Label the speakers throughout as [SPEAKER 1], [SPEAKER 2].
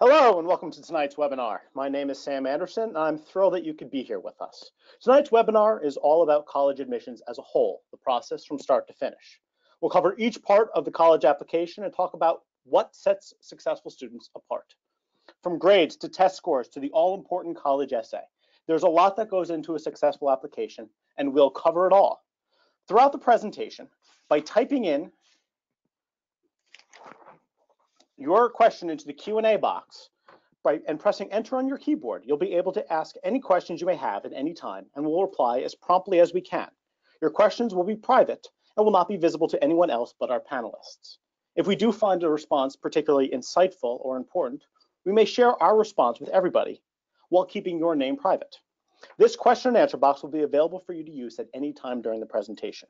[SPEAKER 1] Hello and welcome to tonight's webinar. My name is Sam Anderson and I'm thrilled that you could be here with us. Tonight's webinar is all about college admissions as a whole, the process from start to finish. We'll cover each part of the college application and talk about what sets successful students apart. From grades to test scores to the all-important college essay, there's a lot that goes into a successful application and we'll cover it all. Throughout the presentation, by typing in your question into the Q&A box and pressing enter on your keyboard, you'll be able to ask any questions you may have at any time and we'll reply as promptly as we can. Your questions will be private and will not be visible to anyone else but our panelists. If we do find a response particularly insightful or important, we may share our response with everybody while keeping your name private. This question and answer box will be available for you to use at any time during the presentation.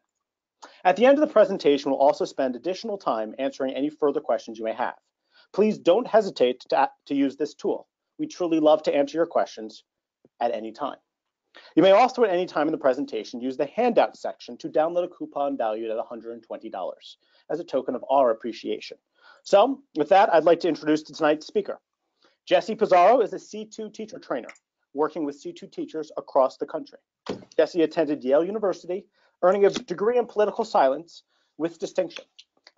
[SPEAKER 1] At the end of the presentation, we'll also spend additional time answering any further questions you may have. Please don't hesitate to use this tool. We truly love to answer your questions at any time. You may also at any time in the presentation use the handout section to download a coupon valued at $120 as a token of our appreciation. So with that, I'd like to introduce tonight's speaker. Jesse Pizarro is a C2 teacher trainer working with C2 teachers across the country. Jesse attended Yale University, earning a degree in political science with distinction.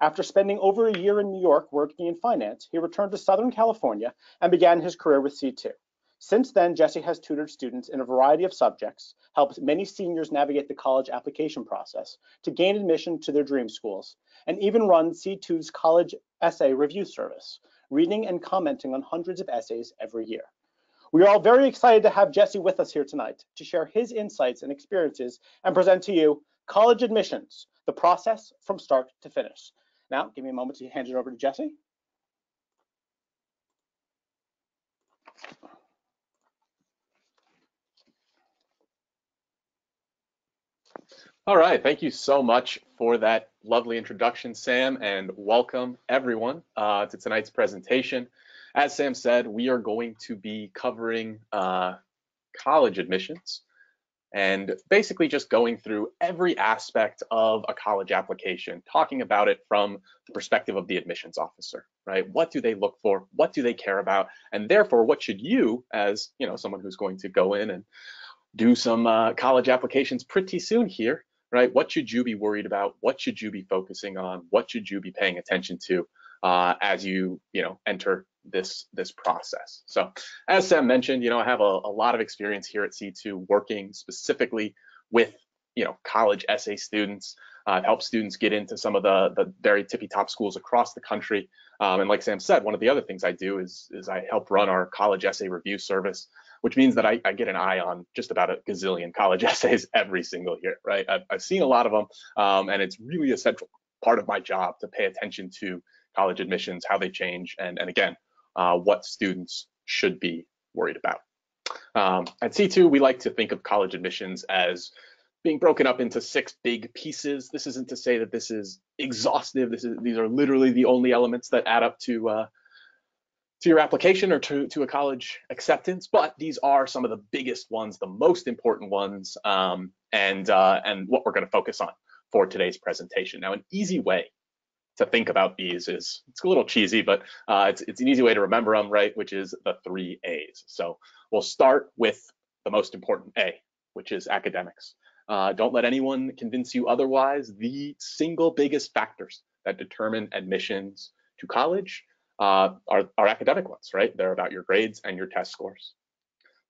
[SPEAKER 1] After spending over a year in New York working in finance, he returned to Southern California and began his career with C2. Since then, Jesse has tutored students in a variety of subjects, helped many seniors navigate the college application process to gain admission to their dream schools, and even run C2's college essay review service, reading and commenting on hundreds of essays every year. We are all very excited to have Jesse with us here tonight to share his insights and experiences and present to you college admissions, the process from start to finish. Now, give me a moment to hand it over to Jesse.
[SPEAKER 2] All right, thank you so much for that lovely introduction, Sam, and welcome everyone to tonight's presentation. As Sam said, we are going to be covering college admissions and basically just going through every aspect of a college application, talking about it from the perspective of the admissions officer, right? What do they look for? What do they care about? And therefore, what should you, as someone who's going to go in and do some college applications pretty soon here, right? What should you be worried about? What should you be focusing on? What should you be paying attention to as you enter this process? So as Sam mentioned, I have a lot of experience here at C2 working specifically with college essay students. I've helped students get into some of the very tippy top schools across the country. And like Sam said, one of the other things I do is I help run our college essay review service, which means that I get an eye on just about a gazillion college essays every single year, right? I've seen a lot of them, and it's really a central part of my job to pay attention to college admissions, how they change, and again, what students should be worried about. At C2, we like to think of college admissions as being broken up into 6 big pieces. This isn't to say that this is exhaustive. These are literally the only elements that add up to your application or to a college acceptance, but these are some of the biggest ones, the most important ones, and what we're going to focus on for today's presentation. Now, an easy way to think about these is, it's a little cheesy, but it's an easy way to remember them, right? Which is the 3 A's. So we'll start with the most important A, which is academics. Don't let anyone convince you otherwise. The single biggest factors that determine admissions to college are academic ones, right? They're about your grades and your test scores.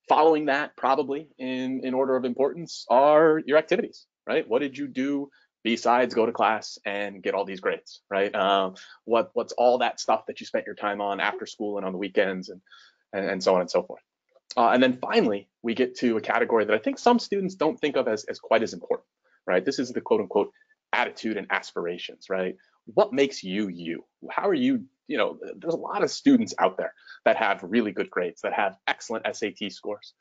[SPEAKER 2] Following that, probably in order of importance, are your activities, right? What did you do besides go to class and get all these grades, right? What's all that stuff that you spent your time on after school and on the weekends and so on and so forth. And then finally, we get to a category that I think some students don't think of as quite as important, right? This is the quote unquote attitude and aspirations, right? What makes you you? How are you? There's a lot of students out there that have really good grades, that have excellent SAT scores.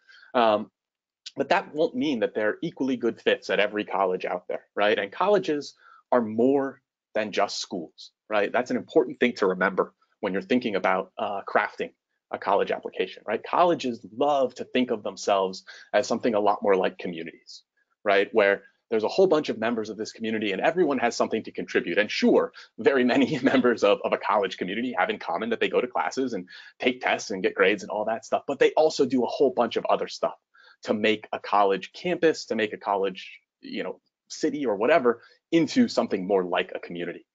[SPEAKER 2] But that won't mean that they're equally good fits at every college out there, right? And colleges are more than just schools, right? That's an important thing to remember when you're thinking about crafting a college application, right? Colleges love to think of themselves as something a lot more like communities, right? Where there's a whole bunch of members of this community and everyone has something to contribute. And sure, very many members of a college community have in common that they go to classes and take tests and get grades and all that stuff, but they also do a whole bunch of other stuff to make a college campus, to make a college, city or whatever into something more like a community.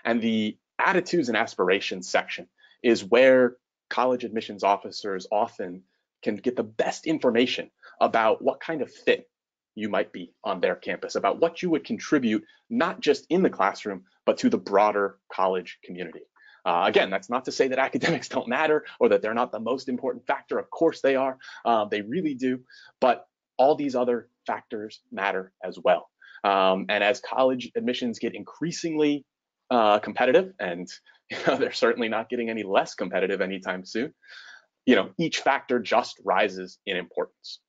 [SPEAKER 2] And the attitudes and aspirations section is where college admissions officers often can get the best information about what kind of fit you might be on their campus, about what you would contribute, not just in the classroom, but to the broader college community. Again, that's not to say that academics don't matter or that they're not the most important factor. Of course they are. They really do. But all these other factors matter as well. And as college admissions get increasingly competitive, and they're certainly not getting any less competitive anytime soon, each factor just rises in importance.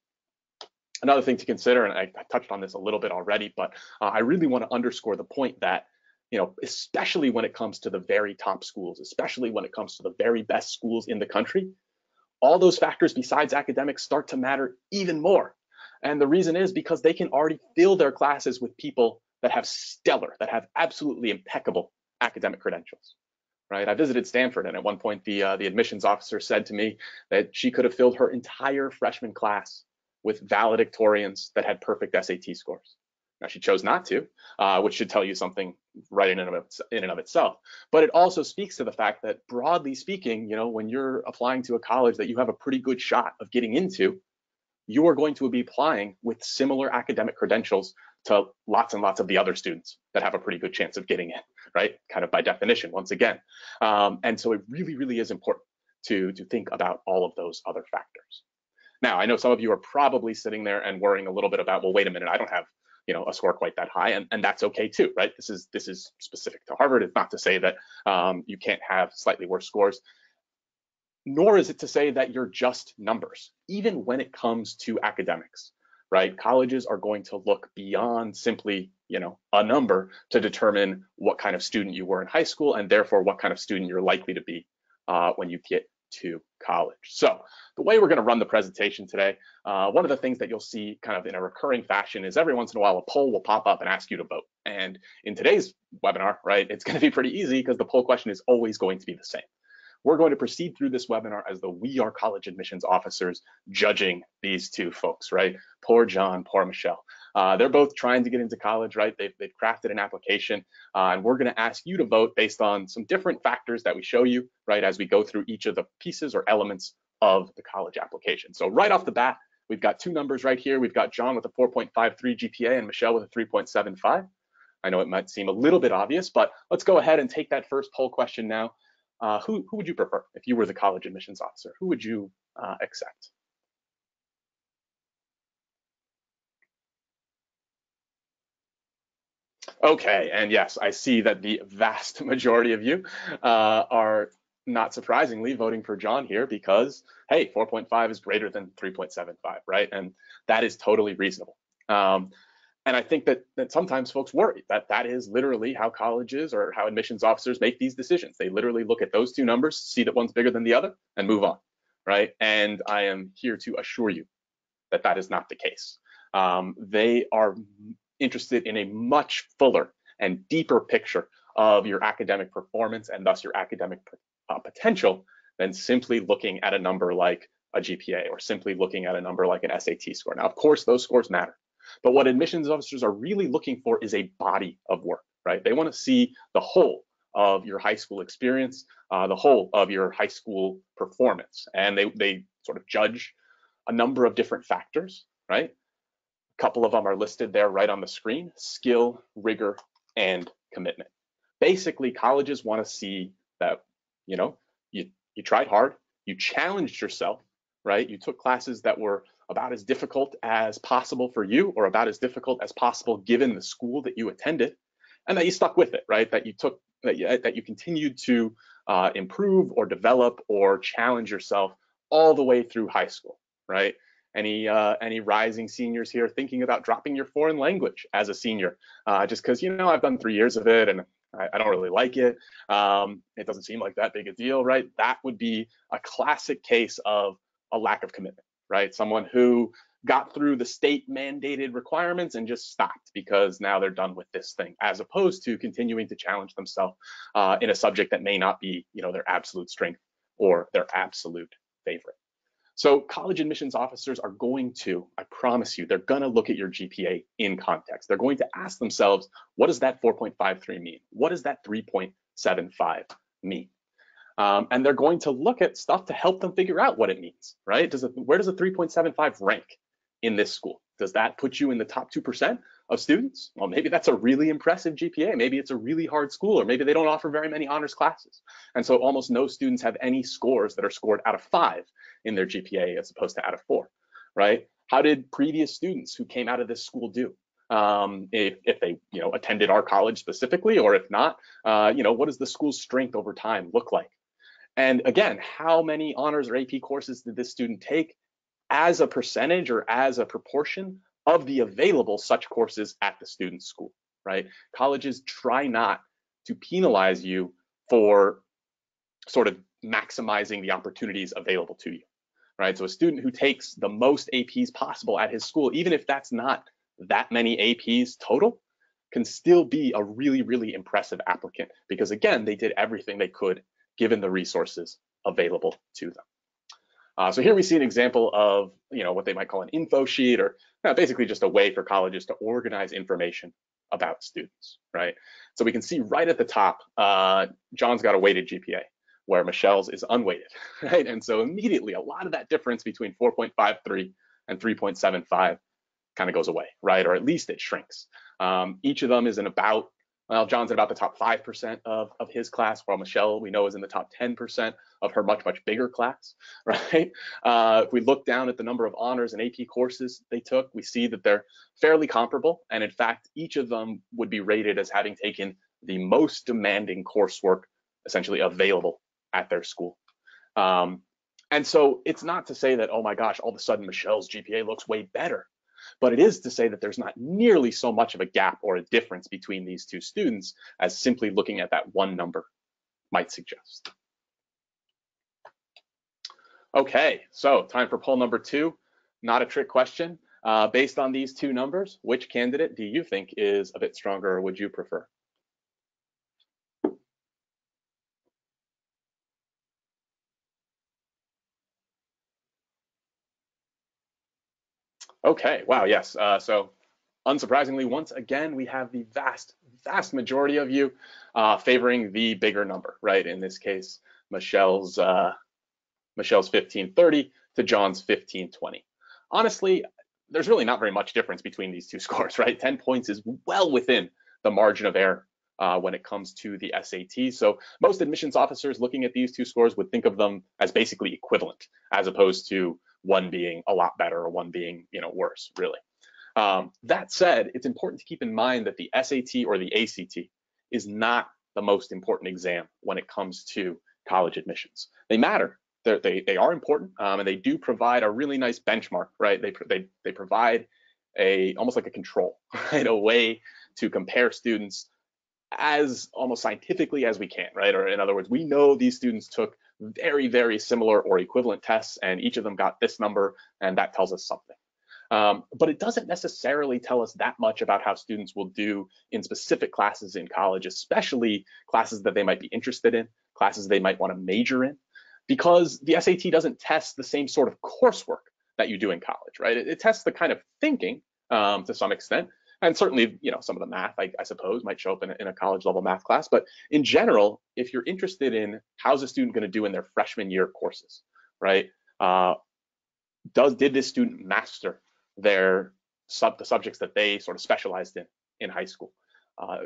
[SPEAKER 2] Another thing to consider, and I touched on this a little bit already, but I really want to underscore the point that, especially when it comes to the very top schools, especially when it comes to the very best schools in the country, all those factors besides academics start to matter even more. And the reason is because they can already fill their classes with people that have stellar, that have absolutely impeccable academic credentials. Right? I visited Stanford, and at one point the admissions officer said to me that she could have filled her entire freshman class with valedictorians that had perfect SAT scores. Now, she chose not to, which should tell you something right in and of itself. But it also speaks to the fact that, broadly speaking, when you're applying to a college that you have a pretty good shot of getting into, you are going to be applying with similar academic credentials to lots and lots of the other students that have a pretty good chance of getting in, right? Kind of by definition, once again. And so it really, really is important to think about all of those other factors. Now, I know some of you are probably sitting there and worrying a little bit about, well, wait a minute, I don't have a score quite that high, and that's okay too, right? This is specific to Harvard. It's not to say that you can't have slightly worse scores, nor is it to say that you're just numbers, even when it comes to academics, right? Colleges are going to look beyond simply, a number to determine what kind of student you were in high school, and therefore what kind of student you're likely to be when you get to college. So the way we're going to run the presentation today, one of the things that you'll see kind of in a recurring fashion is every once in a while a poll will pop up and ask you to vote. And in today's webinar, right, it's going to be pretty easy because the poll question is always going to be the same. We're going to proceed through this webinar as though we are college admissions officers judging these two folks, right? Poor John, poor Michelle. They're both trying to get into college, right? They've crafted an application, and we're going to ask you to vote based on some different factors that we show you, right, as we go through each of the pieces or elements of the college application. So right off the bat, we've got two numbers right here. We've got John with a 4.53 GPA and Michelle with a 3.75. I know it might seem a little bit obvious, but let's go ahead and take that first poll question now. Who would you prefer if you were the college admissions officer? Who would you accept? Okay, and yes, I see that the vast majority of you are not surprisingly voting for John here because, hey, 4.5 is greater than 3.75, right? And that is totally reasonable. And I think that sometimes folks worry that that is literally how colleges or how admissions officers make these decisions. They literally look at those two numbers, see that one's bigger than the other, and move on, right? And I am here to assure you that that is not the case. They are interested in a much fuller and deeper picture of your academic performance and thus your academic potential than simply looking at a number like a GPA or simply looking at a number like an SAT score. Now, of course, those scores matter. But what admissions officers are really looking for is a body of work, right? They want to see the whole of your high school experience, the whole of your high school performance. And they sort of judge a number of different factors, right? A couple of them are listed there right on the screen: skill, rigor, and commitment. Basically, colleges want to see that, you tried hard, you challenged yourself, right? You took classes that were about as difficult as possible for you or about as difficult as possible given the school that you attended, and that you stuck with it, right? That you continued to improve or develop or challenge yourself all the way through high school, right? Any rising seniors here thinking about dropping your foreign language as a senior, just because, I've done 3 years of it and I don't really like it. It doesn't seem like that big a deal, right? That would be a classic case of a lack of commitment, right? Someone who got through the state mandated requirements and just stopped because now they're done with this thing, as opposed to continuing to challenge themselves in a subject that may not be, their absolute strength or their absolute favorite. So college admissions officers are going to, I promise you, they're going to look at your GPA in context. They're going to ask themselves, what does that 4.53 mean? What does that 3.75 mean? And they're going to look at stuff to help them figure out what it means, right? Where does a 3.75 rank in this school? Does that put you in the top 2% of students? Well, maybe that's a really impressive GPA. Maybe it's a really hard school, or maybe they don't offer very many honors classes. And so almost no students have any scores that are scored out of 5 in their GPA as opposed to out of 4, right? How did previous students who came out of this school do? If they attended our college specifically, or if not, what does the school's strength over time look like? And again, how many honors or AP courses did this student take as a percentage or as a proportion of the available such courses at the student's school, right? Colleges try not to penalize you for sort of maximizing the opportunities available to you, right? So a student who takes the most APs possible at his school, even if that's not that many APs total, can still be a really, really impressive applicant, because again, they did everything they could given the resources available to them. So here we see an example of what they might call an info sheet, or basically just a way for colleges to organize information about students, right? So we can see right at the top, John's got a weighted GPA, where Michelle's is unweighted, right? And so immediately a lot of that difference between 4.53 and 3.75 kind of goes away, right? Or at least it shrinks. Each of them is in about, well, John's in about the top 5% of his class, while Michelle, we know, is in the top 10% of her much, much bigger class, right? If we look down at the number of honors and AP courses they took, we see that they're fairly comparable. And in fact, each of them would be rated as having taken the most demanding coursework essentially available at their school. And so it's not to say that, oh my gosh, all of a sudden Michelle's GPA looks way better. But it is to say that there's not nearly so much of a gap or a difference between these two students as simply looking at that one number might suggest. Okay, so time for poll number 2. Not a trick question. Based on these two numbers, which candidate do you think is a bit stronger, or would you prefer? Okay, wow, yes. So unsurprisingly, once again, we have the vast majority of you favoring the bigger number, right? In this case, Michelle's 1530 to John's 1520. Honestly, there's really not very much difference between these two scores, right? 10 points is well within the margin of error when it comes to the SAT. So most admissions officers looking at these two scores would think of them as basically equivalent, as opposed to one being a lot better or one being, worse, really. That said, it's important to keep in mind that the SAT or the ACT is not the most important exam when it comes to college admissions. They matter. They are important, and they do provide a really nice benchmark, right? They provide almost like a control, right? A way to compare students as almost scientifically as we can, right? Or in other words, we know these students took very, very similar or equivalent tests, and each of them got this number, and that tells us something. But it doesn't necessarily tell us that much about how students will do in specific classes in college, especially classes that they might be interested in, classes they might want to major in, because the SAT doesn't test the same sort of coursework that you do in college, right? It tests the kind of thinking to some extent, and certainly, some of the math, I suppose, might show up in a college level math class. But in general, if you're interested in how's a student going to do in their freshman year courses, right? Did this student master the subjects that they sort of specialized in high school?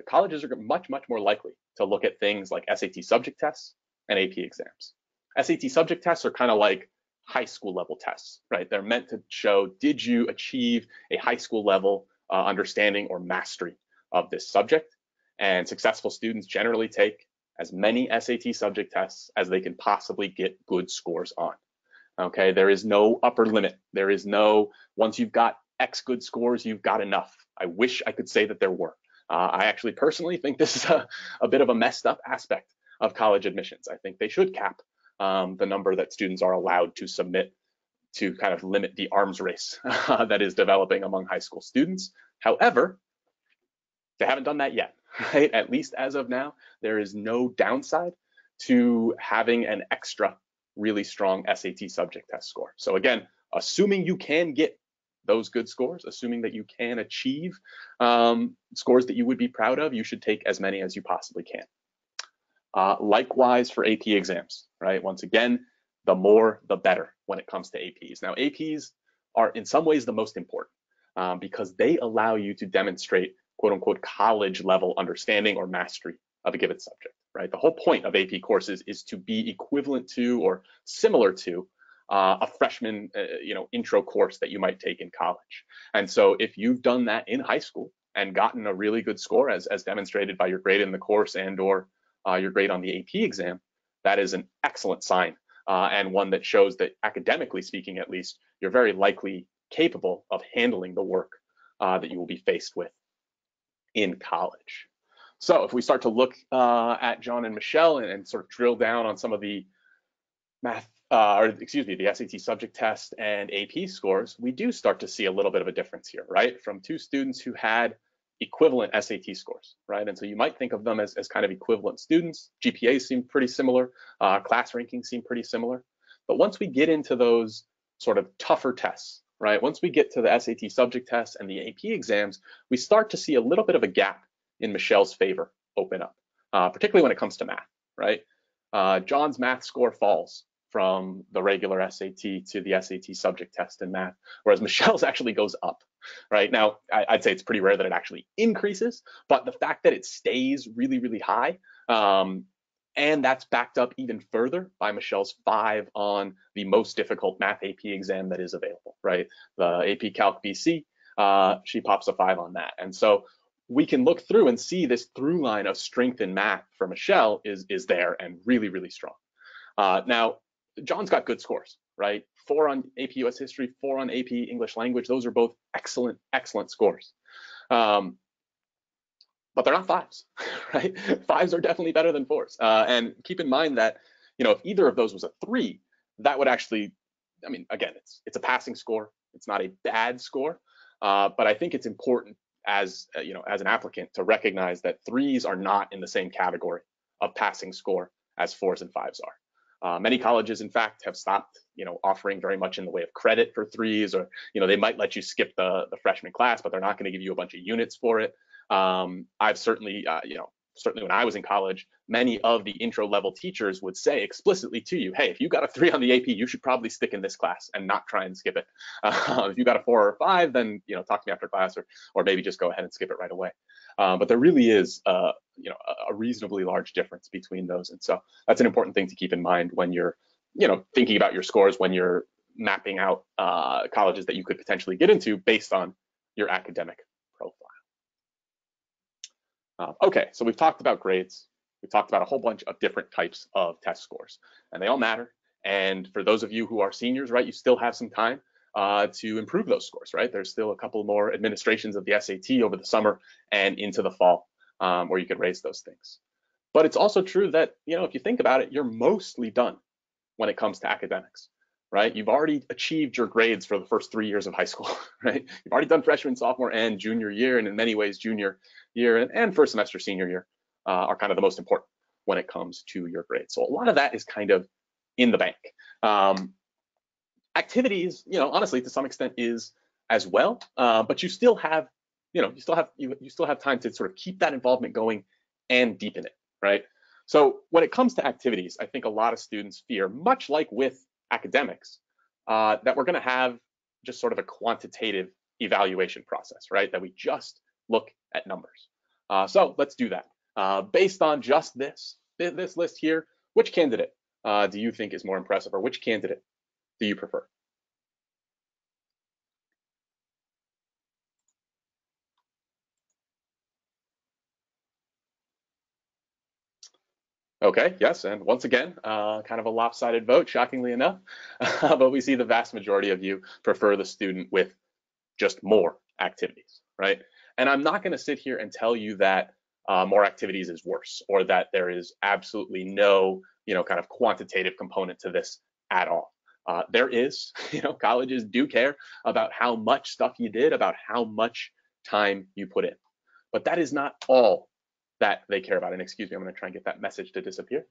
[SPEAKER 2] Colleges are much more likely to look at things like SAT subject tests and AP exams. SAT subject tests are kind of like high school level tests, right? They're meant to show, did you achieve a high school level understanding or mastery of this subject? And successful students generally take as many SAT subject tests as they can possibly get good scores on. Okay, there is no upper limit. There is no, once you've got X good scores, you've got enough. I wish I could say that there were. I actually personally think this is a bit of a messed up aspect of college admissions. I think they should cap the number that students are allowed to submit to kind of limit the arms race that is developing among high school students. However, they haven't done that yet, right? At least as of now, there is no downside to having an extra really strong SAT subject test score. So again, assuming you can get those good scores, assuming that you can achieve scores that you would be proud of, you should take as many as you possibly can. Likewise for AP exams, right? Once again, the more, the better when it comes to APs. Now, APs are in some ways the most important because they allow you to demonstrate quote unquote college level understanding or mastery of a given subject, right? The whole point of AP courses is to be equivalent to or similar to a freshman, intro course that you might take in college. And so if you've done that in high school and gotten a really good score as demonstrated by your grade in the course and or your grade on the AP exam, that is an excellent sign and one that shows that academically speaking, at least, you're very likely capable of handling the work that you will be faced with in college. So if we start to look at John and Michelle and sort of drill down on some of the the SAT subject test and AP scores, we do start to see a little bit of a difference here, right? From two students who had equivalent SAT scores, right? And so you might think of them as kind of equivalent students. GPAs seem pretty similar, class rankings seem pretty similar. But once we get into those sort of tougher tests, right? Once we get to the SAT subject test and the AP exams, we start to see a little bit of a gap in Michelle's favor open up, particularly when it comes to math, right? John's math score falls from the regular SAT to the SAT subject test in math, whereas Michelle's actually goes up, right? Now, I'd say it's pretty rare that it actually increases, but the fact that it stays really, really high, and that's backed up even further by Michelle's 5 on the most difficult math AP exam that is available, right? The AP Calc BC, she pops a 5 on that. And so we can look through and see this through line of strength in math for Michelle is there and really, really strong. Now, John's got good scores, right? 4 on AP US History, 4 on AP English Language. Those are both excellent, excellent scores. But they're not 5s, right? 5s are definitely better than 4s. And keep in mind that, if either of those was a 3, that would actually, I mean, again, it's a passing score. It's not a bad score. But I think it's important as an applicant to recognize that 3s are not in the same category of passing score as 4s and 5s are. Many colleges, in fact, have stopped, offering very much in the way of credit for 3s, or, they might let you skip the freshman class, but they're not going to give you a bunch of units for it. I've certainly, certainly when I was in college, many of the intro level teachers would say explicitly to you, hey, if you got a 3 on the AP, you should probably stick in this class and not try and skip it. If you got a 4 or a 5, then, talk to me after class, or maybe just go ahead and skip it right away. But there really is, a reasonably large difference between those. And so that's an important thing to keep in mind when you're, thinking about your scores, when you're mapping out colleges that you could potentially get into based on your academic profile. Okay, so we've talked about grades. We've talked about a whole bunch of different types of test scores, and they all matter. And for those of you who are seniors, right, you still have some time to improve those scores, right? There's still a couple more administrations of the SAT over the summer and into the fall where you could raise those things. But it's also true that, if you think about it, you're mostly done when it comes to academics, right? You've already achieved your grades for the first 3 years of high school, right? You've already done freshman, sophomore, and junior year, and in many ways, junior year and first semester senior year are kind of the most important when it comes to your grades. So a lot of that is kind of in the bank. Activities, honestly, to some extent is as well, but you still have, you still have time to sort of keep that involvement going and deepen it, right? So when it comes to activities, I think a lot of students fear, much like with academics, that we're going to have just sort of a quantitative evaluation process, right? That we just look at numbers. So let's do that. Based on just this list here, which candidate do you think is more impressive, or which candidate do you prefer? Okay, yes, and once again, kind of a lopsided vote, shockingly enough, but we see the vast majority of you prefer the student with just more activities, right? And I'm not going to sit here and tell you that more activities is worse, or that there is absolutely no, kind of quantitative component to this at all. There is, colleges do care about how much stuff you did, about how much time you put in. But that is not all that they care about. And excuse me, I'm going to try and get that message to disappear.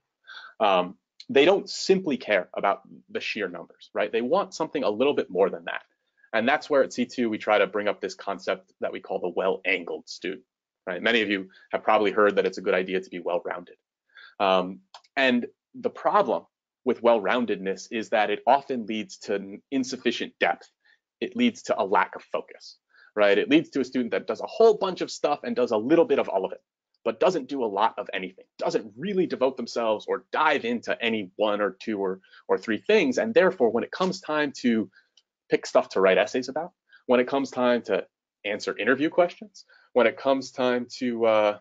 [SPEAKER 2] They don't simply care about the sheer numbers, right? They want something a little bit more than that. And that's where at C2 we try to bring up this concept that we call the well-angled student, right? Many of you have probably heard that it's a good idea to be well-rounded. And the problem with well-roundedness is that it often leads to insufficient depth. It leads to a lack of focus, right? It leads to a student that does a whole bunch of stuff and does a little bit of all of it, but doesn't do a lot of anything, doesn't really devote themselves or dive into any one or two or three things. And therefore, when it comes time to pick stuff to write essays about, when it comes time to answer interview questions, when it comes time to,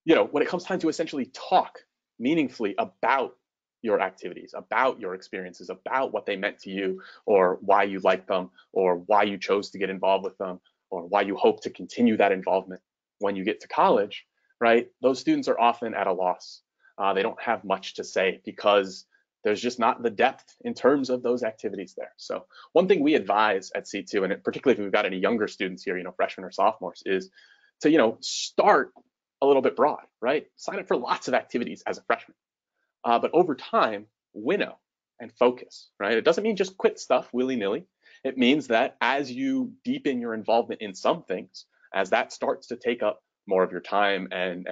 [SPEAKER 2] when it comes time to essentially talk meaningfully about your activities, about your experiences, about what they meant to you, or why you like them, or why you chose to get involved with them, or why you hope to continue that involvement when you get to college, right? Those students are often at a loss. They don't have much to say because there's just not the depth in terms of those activities there. So one thing we advise at C2, and particularly if we've got any younger students here, freshmen or sophomores, is to, start a little bit broad, right? Sign up for lots of activities as a freshman. But over time, winnow and focus, right? It doesn't mean just quit stuff willy-nilly. It means that as you deepen your involvement in some things, as that starts to take up more of your time and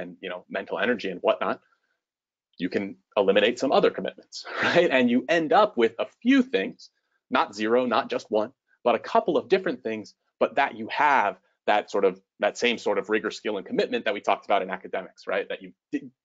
[SPEAKER 2] mental energy and whatnot, you can eliminate some other commitments, right? And you end up with a few things, not zero, not just one, but a couple of different things, but that you have that same sort of rigor, skill, and commitment that we talked about in academics, right? That you've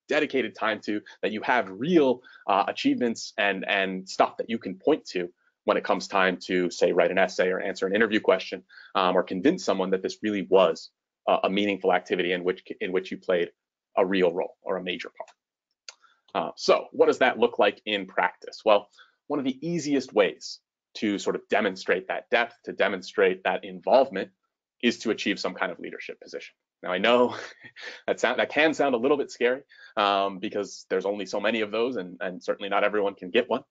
[SPEAKER 2] dedicated time to, that you have real achievements and stuff that you can point to when it comes time to, say, write an essay or answer an interview question, or convince someone that this really was a meaningful activity in which you played a real role or a major part. So what does that look like in practice? Well, one of the easiest ways to sort of demonstrate that depth, to demonstrate that involvement, is to achieve some kind of leadership position. Now, I know that can sound a little bit scary because there's only so many of those, and certainly not everyone can get one.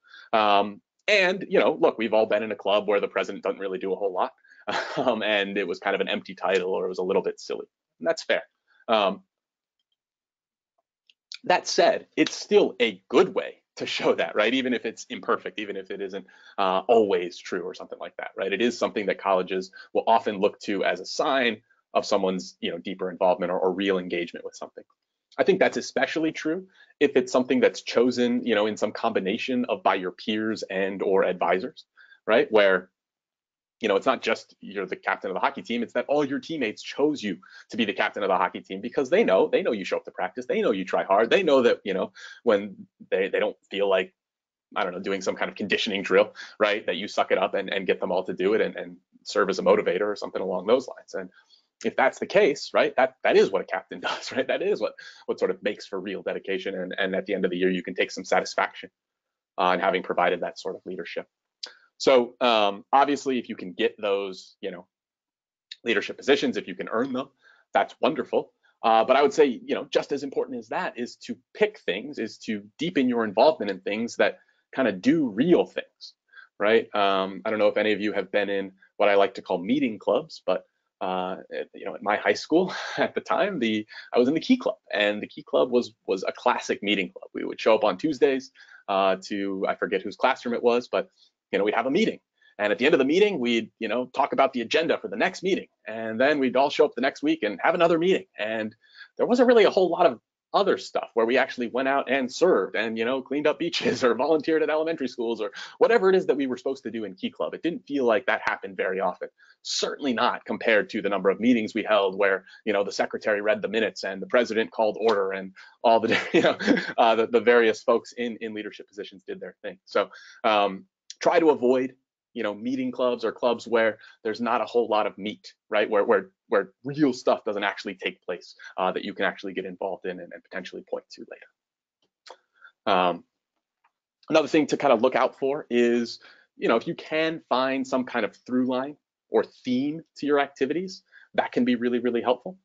[SPEAKER 2] And look, we've all been in a club where the president doesn't really do a whole lot, and it was kind of an empty title, or it was a little bit silly. And that's fair. That said, it's still a good way to show that, right? Even if it's imperfect, even if it isn't always true or something like that, right? It is something that colleges will often look to as a sign of someone's, deeper involvement or real engagement with something. I think that's especially true if it's something that's chosen, in some combination of by your peers and or advisors, right? Where it's not just you're the captain of the hockey team, it's that all your teammates chose you to be the captain of the hockey team because they know you show up to practice, they know you try hard, they know that, when they don't feel like, I don't know, doing some kind of conditioning drill, right, that you suck it up and get them all to do it and serve as a motivator or something along those lines. And if that's the case, right, that is what a captain does, right? That is what sort of makes for real dedication. And at the end of the year, you can take some satisfaction in having provided that sort of leadership. So obviously, if you can get those, leadership positions, if you can earn them, that's wonderful. But I would say, just as important as that is to pick things, is to deepen your involvement in things that kind of do real things, right? I don't know if any of you have been in what I like to call meeting clubs, but at my high school at the time, I was in the Key Club, and the Key Club was a classic meeting club. We would show up on Tuesdays to, I forget whose classroom it was, but we'd have a meeting. And at the end of the meeting, we'd, talk about the agenda for the next meeting. And then we'd all show up the next week and have another meeting. And there wasn't really a whole lot of other stuff where we actually went out and served and, cleaned up beaches or volunteered at elementary schools or whatever it is that we were supposed to do in Key Club. It didn't feel like that happened very often. Certainly not compared to the number of meetings we held where, the secretary read the minutes and the president called order and all the, the various folks in leadership positions did their thing. So try to avoid meeting clubs or clubs where there's not a whole lot of meat, right? Where real stuff doesn't actually take place that you can actually get involved in and potentially point to later. Another thing to kind of look out for is, if you can find some kind of through line or theme to your activities, that can be really, really helpful.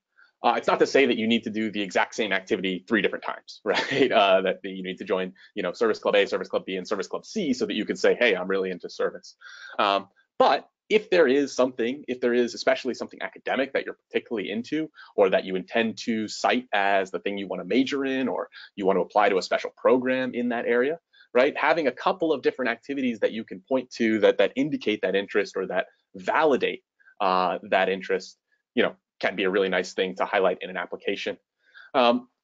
[SPEAKER 2] It's not to say that you need to do the exact same activity 3 different times, right? That you need to join, Service Club A, Service Club B, and Service Club C so that you can say, hey, I'm really into service. But if there is especially something academic that you're particularly into, or that you intend to cite as the thing you want to major in, or you want to apply to a special program in that area, right? Having a couple of different activities that you can point to that indicate that interest or that validate that interest, can be a really nice thing to highlight in an application.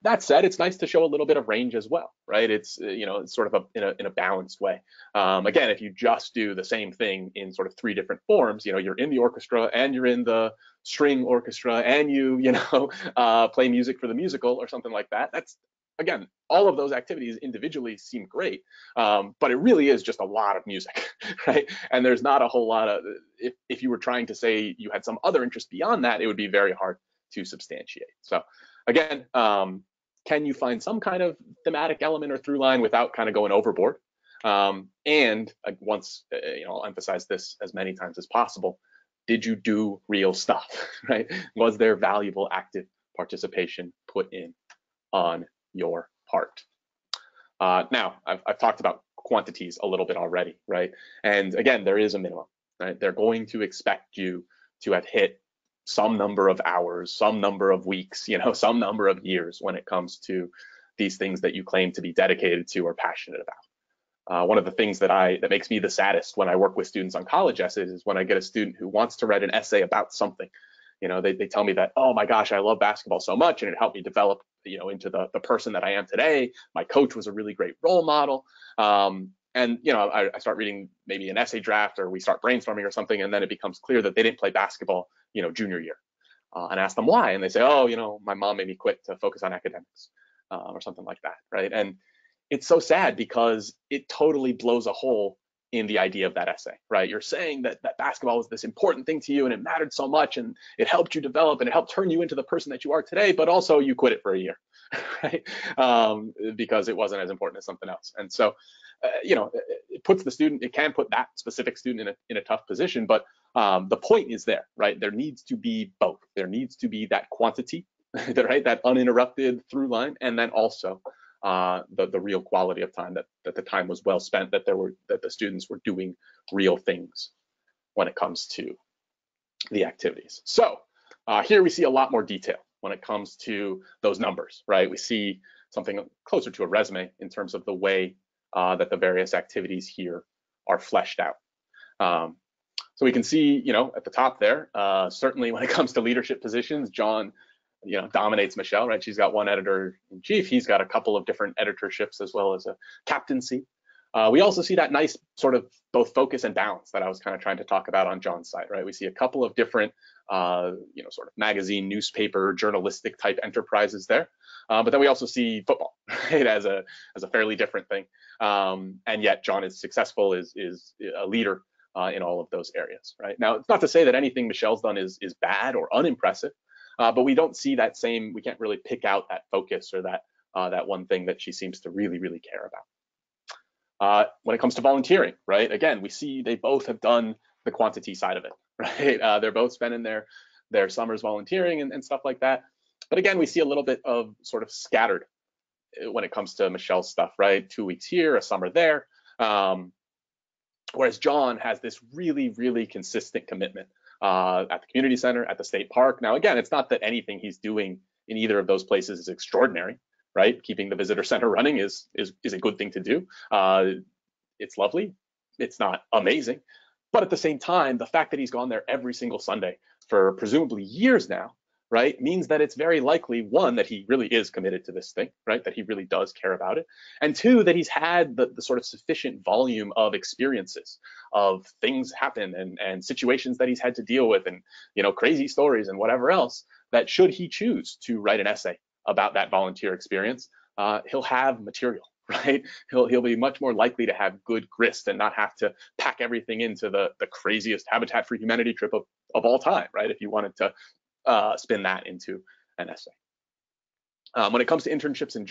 [SPEAKER 2] That said, it's nice to show a little bit of range as well, right? It's it's sort of in a balanced way. Again, if you just do the same thing in sort of 3 different forms, you're in the orchestra and you're in the string orchestra and you play music for the musical or something like that. That's, again, all of those activities individually seem great, but it really is just a lot of music, right? And there's not a whole lot of, if you were trying to say you had some other interest beyond that, it would be very hard to substantiate. So again, can you find some kind of thematic element or through line without kind of going overboard? And once, I'll emphasize this as many times as possible, did you do real stuff, right? Was there valuable active participation put in on your part? Now, I've talked about quantities a little bit already, right? And again, there is a minimum, right? They're going to expect you to have hit some number of hours, some number of weeks, some number of years when it comes to these things that you claim to be dedicated to or passionate about. One of the things that makes me the saddest when I work with students on college essays is when I get a student who wants to write an essay about something. They tell me that, oh my gosh, I love basketball so much and it helped me develop, into the person that I am today. My coach was a really great role model. And I start reading maybe an essay draft, or we start brainstorming or something, and then it becomes clear that they didn't play basketball, junior year. And ask them why, and they say, oh, my mom made me quit to focus on academics, or something like that, right? And it's so sad because it totally blows a hole in the idea of that essay, right? You're saying that basketball was this important thing to you and it mattered so much and it helped you develop and it helped turn you into the person that you are today, but also you quit it for a year, right? Because it wasn't as important as something else. And so, it puts the student, it can put that specific student in a tough position, but the point is there, right? There needs to be both. There needs to be that quantity, right? That uninterrupted through line, and then also the real quality of time, that the time was well spent, that the students were doing real things when it comes to the activities. So here we see a lot more detail when it comes to those numbers, right? We see something closer to a resume in terms of the way that the various activities here are fleshed out. So we can see, at the top there, certainly when it comes to leadership positions, John dominates Michelle, right? She's got one editor-in-chief. He's got a couple of different editorships as well as a captaincy. We also see that nice sort of both focus and balance that I was kind of trying to talk about on John's side, right? We see a couple of different, sort of magazine, newspaper, journalistic type enterprises there. But then we also see football, right, as a fairly different thing. And yet John is successful, is a leader in all of those areas, right? Now, it's not to say that anything Michelle's done is bad or unimpressive. But we don't see that same, we can't really pick out that focus or that one thing that she seems to really, really care about. When it comes to volunteering, right? Again, we see they both have done the quantity side of it, right? They're both spending their summers volunteering and stuff like that. But again, we see a little bit of sort of scattered when it comes to Michelle's stuff, right? 2 weeks here, a summer there. Whereas John has this really, really consistent commitment at the community center, at the state park. Now, again, it's not that anything he's doing in either of those places is extraordinary, right? Keeping the visitor center running is a good thing to do. It's lovely. It's not amazing. But at the same time, the fact that he's gone there every single Sunday for presumably years now, right, means that it's very likely, one, that he really is committed to this thing, right, that he really does care about it, and two, that he's had the sort of sufficient volume of experiences of things happen and situations that he's had to deal with and, crazy stories and whatever else, that should he choose to write an essay about that volunteer experience, he'll have material, right? He'll be much more likely to have good grist and not have to pack everything into the craziest Habitat for Humanity trip of all time, right, if you wanted to spin that into an essay. When it comes to internships and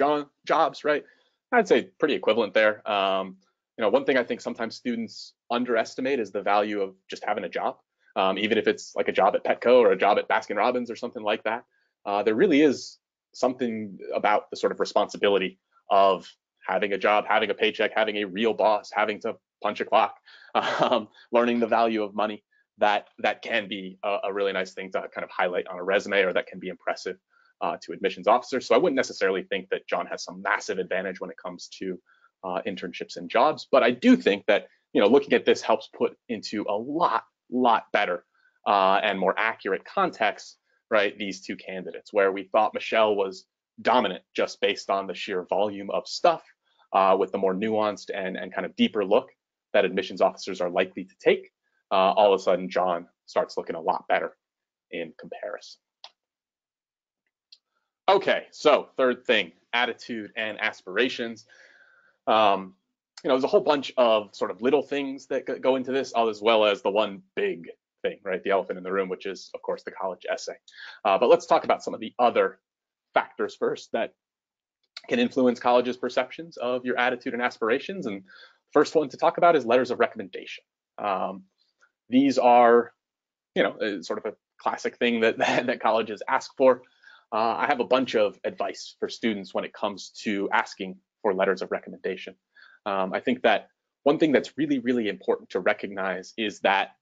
[SPEAKER 2] jobs, right, I'd say pretty equivalent there. One thing I think sometimes students underestimate is the value of just having a job, even if it's like a job at Petco or a job at Baskin Robbins or something like that. there really is something about the sort of responsibility of having a job, having a paycheck, having a real boss, having to punch a clock, learning the value of money, that can be a really nice thing to kind of highlight on a resume, or that can be impressive to admissions officers. So I wouldn't necessarily think that John has some massive advantage when it comes to internships and jobs, but I do think that, you know, looking at this helps put into a lot better and more accurate context, right, these two candidates, where we thought Michelle was dominant just based on the sheer volume of stuff, with the more nuanced and kind of deeper look that admissions officers are likely to take. All of a sudden, John starts looking a lot better in comparison. Okay, so third thing, attitude and aspirations. You know, there's a whole bunch of sort of little things that go into this, as well as the one big thing, right? The elephant in the room, which is, of course, the college essay. But let's talk about some of the other factors first that can influence colleges' perceptions of your attitude and aspirations. And first one to talk about is letters of recommendation. These are, you know, sort of a classic thing that colleges ask for. I have a bunch of advice for students when it comes to asking for letters of recommendation. I think that one thing that's really important to recognize is that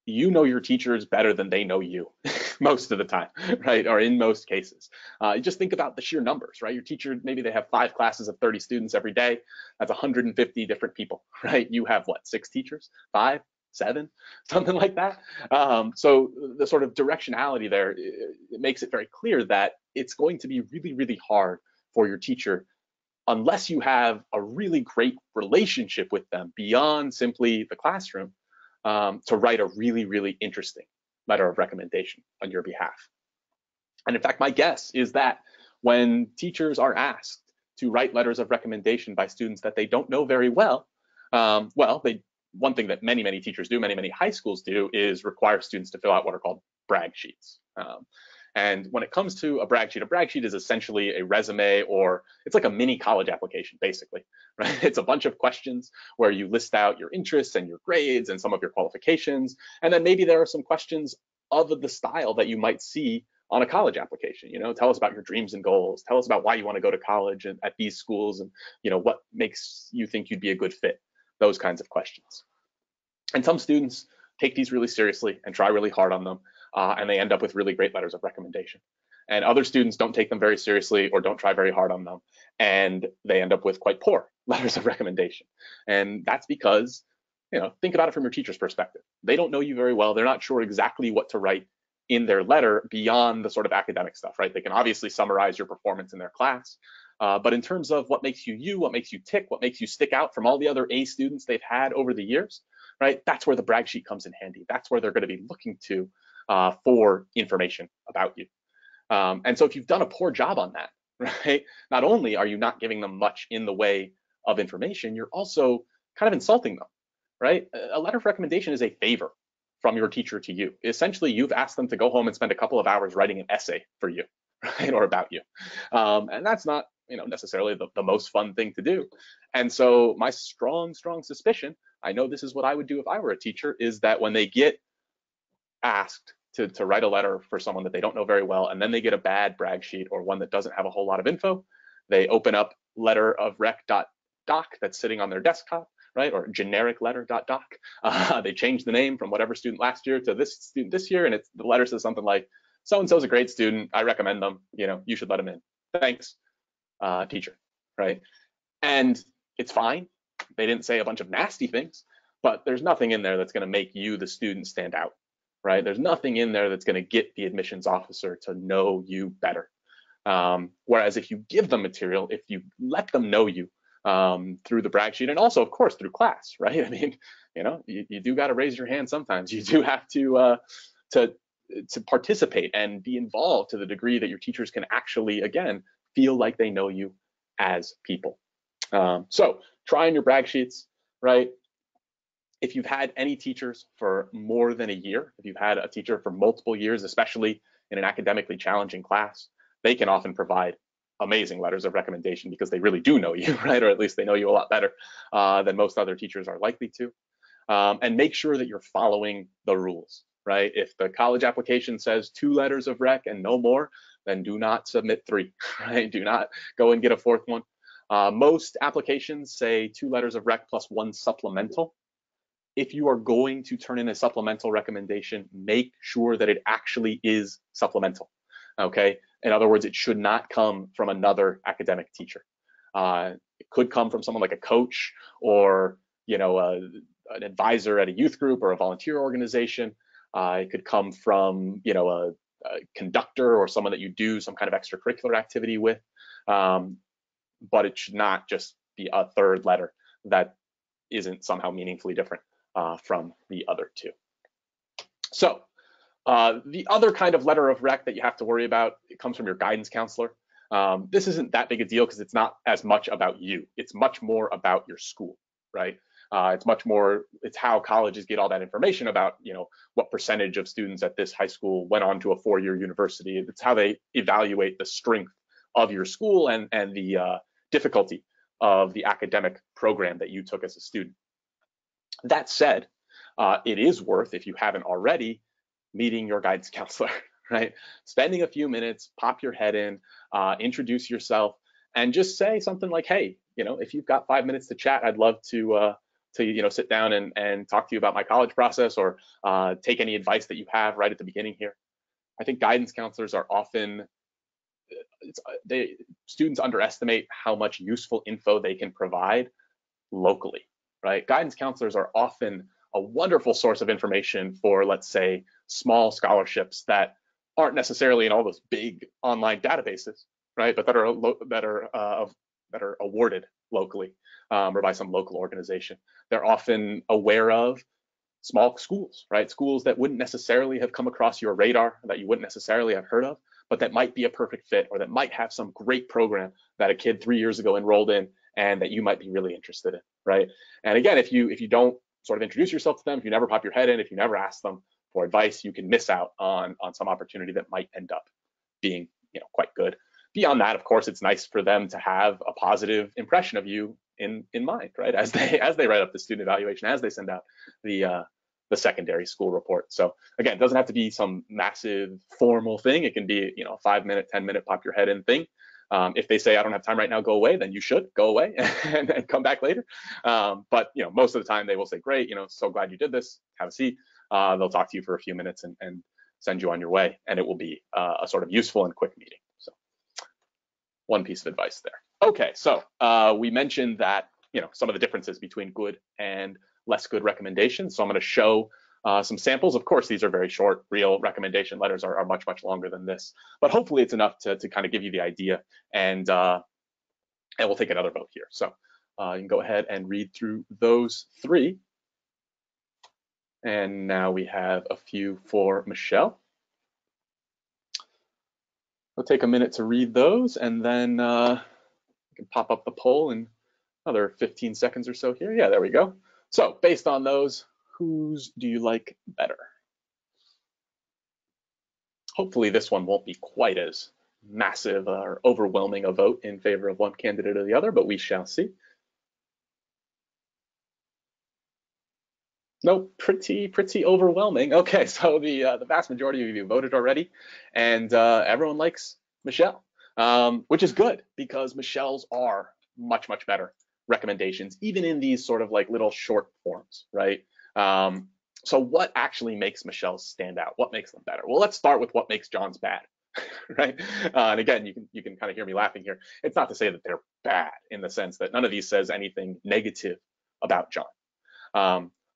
[SPEAKER 2] you know your teachers better than they know you most of the time, right? Or in most cases. Just think about the sheer numbers, right? Your teacher, maybe they have 5 classes of 30 students every day. That's 150 different people, right? You have what, 6 teachers, 5, 7, something like that. So the sort of directionality there, it makes it very clear that it's going to be really hard for your teacher, unless you have a really great relationship with them beyond simply the classroom, to write a really interesting letter of recommendation on your behalf. And in fact, my guess is that when teachers are asked to write letters of recommendation by students that they don't know very well, one thing that many teachers do, many high schools do, is require students to fill out what are called brag sheets. And when it comes to a brag sheet is essentially a resume, or it's like a mini college application, basically, right? It's a bunch of questions where you list out your interests and your grades and some of your qualifications. And then maybe there are some questions of the style that you might see on a college application. You know, tell us about your dreams and goals. Tell us about why you want to go to college and at these schools, and, you know, what makes you think you'd be a good fit, those kinds of questions. And some students take these really seriously and try really hard on them. And they end up with really great letters of recommendation. And other students don't take them very seriously or don't try very hard on them, and they end up with quite poor letters of recommendation. And that's because, you know, think about it from your teacher's perspective. They don't know you very well. They're not sure exactly what to write in their letter beyond the sort of academic stuff, right? They can obviously summarize your performance in their class, but in terms of what makes you, what makes you tick, what makes you stick out from all the other A students they've had over the years, right? That's where the brag sheet comes in handy. That's where they're going to be looking to for information about you. And so if you've done a poor job on that, right, not only are you not giving them much in the way of information, you're also kind of insulting them, right? A letter of recommendation is a favor from your teacher to you. Essentially, you've asked them to go home and spend a couple of hours writing an essay for you, right, or about you. And that's not, you know, necessarily the most fun thing to do. And so my strong suspicion, I know this is what I would do if I were a teacher, is that when they get asked to write a letter for someone that they don't know very well, and then they get a bad brag sheet or one that doesn't have a whole lot of info, they open up letterofrec.doc that's sitting on their desktop, right, or generic letter.doc. They change the name from whatever student last year to this student this year, and the letter says something like, so-and-so's a great student, I recommend them, you know, you should let them in. Thanks, teacher, right? And it's fine. They didn't say a bunch of nasty things, but there's nothing in there that's going to make you, the student, stand out. Right? There's nothing in there that's going to get the admissions officer to know you better. Whereas if you give them material, if you let them know you through the brag sheet, and also, of course, through class, right? I mean, you know, you do got to raise your hand sometimes. You do have to participate and be involved to the degree that your teachers can actually, again, feel like they know you as people. So try on your brag sheets, right? If you've had any teachers for more than a year, if you've had a teacher for multiple years, especially in an academically challenging class, they can often provide amazing letters of recommendation because they really do know you, right? Or at least they know you a lot better than most other teachers are likely to. And make sure that you're following the rules, right? If the college application says 2 letters of rec and no more, then do not submit 3, right? Do not go and get a 4th one. Most applications say 2 letters of rec plus 1 supplemental. If you are going to turn in a supplemental recommendation, make sure that it actually is supplemental, okay? In other words, it should not come from another academic teacher. It could come from someone like a coach or, you know, an advisor at a youth group or a volunteer organization. It could come from, you know, a conductor or someone that you do some kind of extracurricular activity with. But it should not just be a 3rd letter that isn't somehow meaningfully different from the other 2. So the other kind of letter of rec that you have to worry about, it comes from your guidance counselor. This isn't that big a deal because it's not as much about you. It's much more about your school, right? It's how colleges get all that information about, you know, what percentage of students at this high school went on to a 4-year university. It's how they evaluate the strength of your school and the difficulty of the academic program that you took as a student. That said, it is worth, if you haven't already, meeting your guidance counselor, right? Spending a few minutes, pop your head in, introduce yourself, and just say something like, hey, you know, if you've got 5 minutes to chat, I'd love to you know, sit down and talk to you about my college process, or take any advice that you have right at the beginning here. I think guidance counselors are often, students underestimate how much useful info they can provide locally, right? Guidance counselors are often a wonderful source of information for, let's say, small scholarships that aren't necessarily in all those big online databases, right? But that are awarded locally or by some local organization. They're often aware of small schools, right? Schools that wouldn't necessarily have come across your radar, that you wouldn't necessarily have heard of, but that might be a perfect fit, or that might have some great program that a kid 3 years ago enrolled in and that you might be really interested in, right? And again, if you don't sort of introduce yourself to them, if you never pop your head in, if you never ask them for advice, you can miss out on some opportunity that might end up being, you know, quite good. Beyond that, of course, it's nice for them to have a positive impression of you in mind, right? As they write up the student evaluation, as they send out the secondary school report. So again, it doesn't have to be some massive formal thing. It can be, you know, a 5-minute, 10-minute pop your head in thing. If they say, I don't have time right now, go away, then you should go away and come back later. But, you know, most of the time they will say, great, you know, so glad you did this, have a seat. They'll talk to you for a few minutes and send you on your way. And it will be a sort of useful and quick meeting. So one piece of advice there. Okay, so we mentioned that, you know, some of the differences between good and less good recommendations. So I'm going to show some samples. Of course, these are very short. Real recommendation letters are much, much longer than this, but hopefully it's enough to kind of give you the idea, and we'll take another vote here. So you can go ahead and read through those 3. And now we have a few for Michelle. We'll take a minute to read those, and then we can pop up the poll in another 15 seconds or so here. Yeah, there we go. So based on those, whose do you like better? Hopefully this one won't be quite as massive or overwhelming a vote in favor of one candidate or the other, but we shall see. No, pretty overwhelming. Okay, so the vast majority of you voted already, and everyone likes Michelle, which is good because Michelle's are much better recommendations, even in these sort of like little short forms, right? So what actually makes Michelle's stand out? What makes them better? Well, let's start with what makes John's bad, right? And again, you can kind of hear me laughing here. It's not to say that they're bad in the sense that none of these says anything negative about John.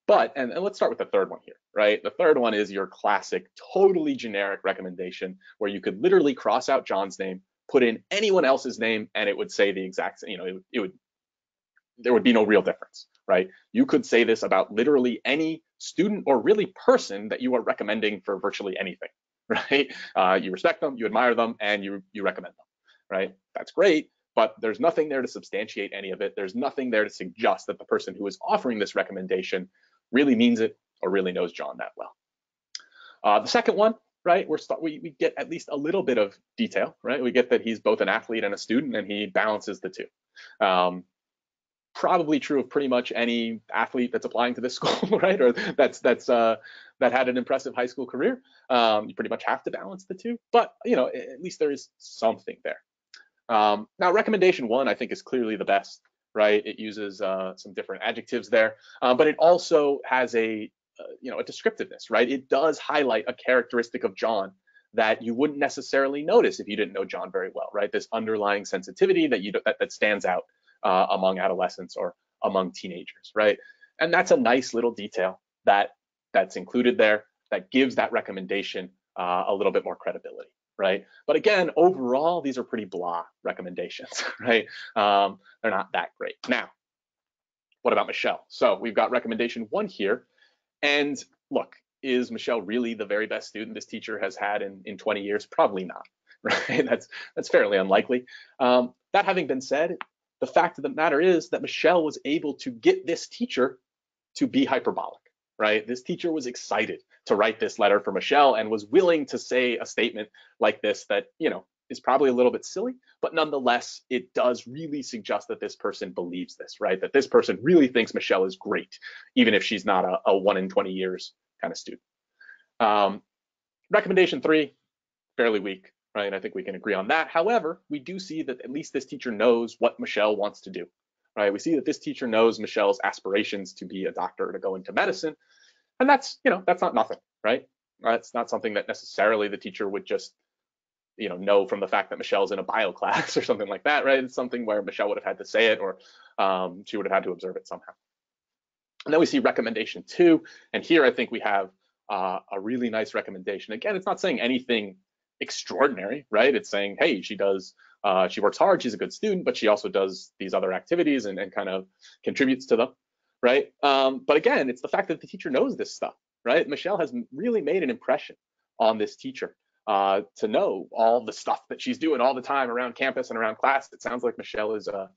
[SPEAKER 2] But let's start with the third one here, right? The third one is your classic, totally generic recommendation where you could literally cross out John's name, put in anyone else's name, and it would say the exact same, you know, there would be no real difference, right? You could say this about literally any student or really person that you are recommending for virtually anything, right? You respect them, you admire them, and you recommend them, right? That's great, but there's nothing there to substantiate any of it. There's nothing there to suggest that the person who is offering this recommendation really means it or really knows John that well. The second one, right, we get at least a little bit of detail, right? We get that he's both an athlete and a student, and he balances the two. Probably true of pretty much any athlete that's applying to this school, right? Or that's that had an impressive high school career. You pretty much have to balance the two, but at least there is something there. Now, recommendation 1, I think, is clearly the best, right? It uses some different adjectives there, but it also has a descriptiveness, right? It does highlight a characteristic of John that you wouldn't necessarily notice if you didn't know John very well, right? This underlying sensitivity that stands out among adolescents or among teenagers, right? And that's a nice little detail that's included there that gives that recommendation a little bit more credibility, right? But again, overall, these are pretty blah recommendations, right? They're not that great. Now, what about Michelle? So we've got recommendation 1 here. And look, is Michelle really the very best student this teacher has had in 20 years? Probably not, right? That's fairly unlikely. That having been said, the fact of the matter is that Michelle was able to get this teacher to be hyperbolic, right? This teacher was excited to write this letter for Michelle and was willing to say a statement like this that, is probably a little bit silly, but nonetheless, it does really suggest that this person believes this, right? That this person really thinks Michelle is great, even if she's not a 1 in 20 years kind of student. Recommendation 3, fairly weak, right? I think we can agree on that. However, we do see that at least this teacher knows what Michelle wants to do, right? We see that this teacher knows Michelle's aspirations to be a doctor, to go into medicine, and that's not nothing, right? That's not something that necessarily the teacher would just know from the fact that Michelle's in a bio class or something like that, right? It's something where Michelle would have had to say it, or she would have had to observe it somehow. And then we see recommendation 2, and here I think we have a really nice recommendation. Again, it's not saying anything extraordinary, right? It's saying, hey, she works hard, she's a good student, but she also does these other activities and kind of contributes to them, right? But again, it's the fact that the teacher knows this stuff, right? Michelle has really made an impression on this teacher to know all the stuff that she's doing all the time around campus and around class. It sounds like Michelle is a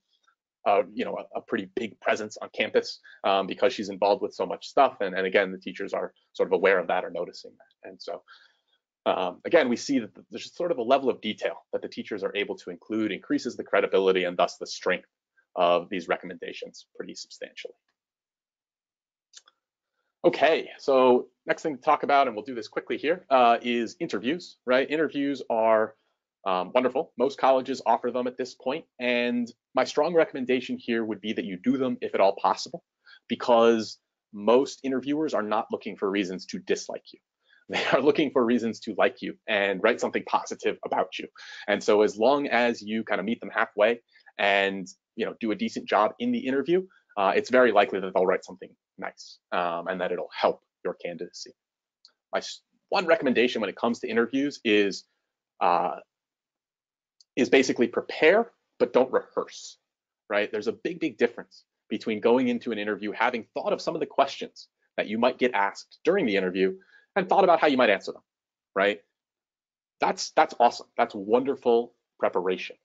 [SPEAKER 2] pretty big presence on campus because she's involved with so much stuff. And again, the teachers are sort of aware of that or noticing that. And so again, we see that there's sort of a level of detail that the teachers are able to include increases the credibility and thus the strength of these recommendations pretty substantially. Okay, so next thing to talk about, and we'll do this quickly here, is interviews, right? Interviews are wonderful. Most colleges offer them at this point, and my strong recommendation here would be that you do them if at all possible, because most interviewers are not looking for reasons to dislike you. They are looking for reasons to like you and write something positive about you. And so as long as you kind of meet them halfway and do a decent job in the interview, it's very likely that they'll write something nice and that it'll help your candidacy. My one recommendation when it comes to interviews is basically prepare, but don't rehearse, right? There's a big difference between going into an interview, having thought of some of the questions that you might get asked during the interview and thought about how you might answer them, right? That's awesome. That's wonderful preparation.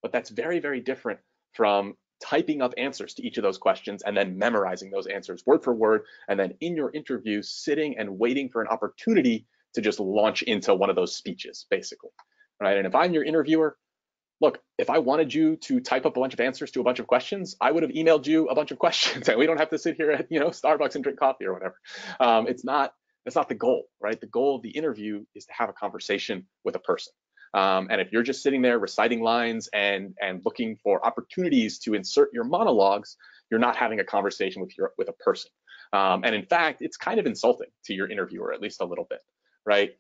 [SPEAKER 2] But that's very different from typing up answers to each of those questions and then memorizing those answers word for word, and then in your interview sitting and waiting for an opportunity to just launch into one of those speeches, basically, right? And if I'm your interviewer, look, if I wanted you to type up a bunch of answers to a bunch of questions, I would have emailed you a bunch of questions, and we don't have to sit here at Starbucks and drink coffee or whatever. That's not the goal, right? The goal of the interview is to have a conversation with a person. And if you're just sitting there reciting lines and looking for opportunities to insert your monologues, you're not having a conversation with a person. And in fact, it's kind of insulting to your interviewer, at least a little bit, right?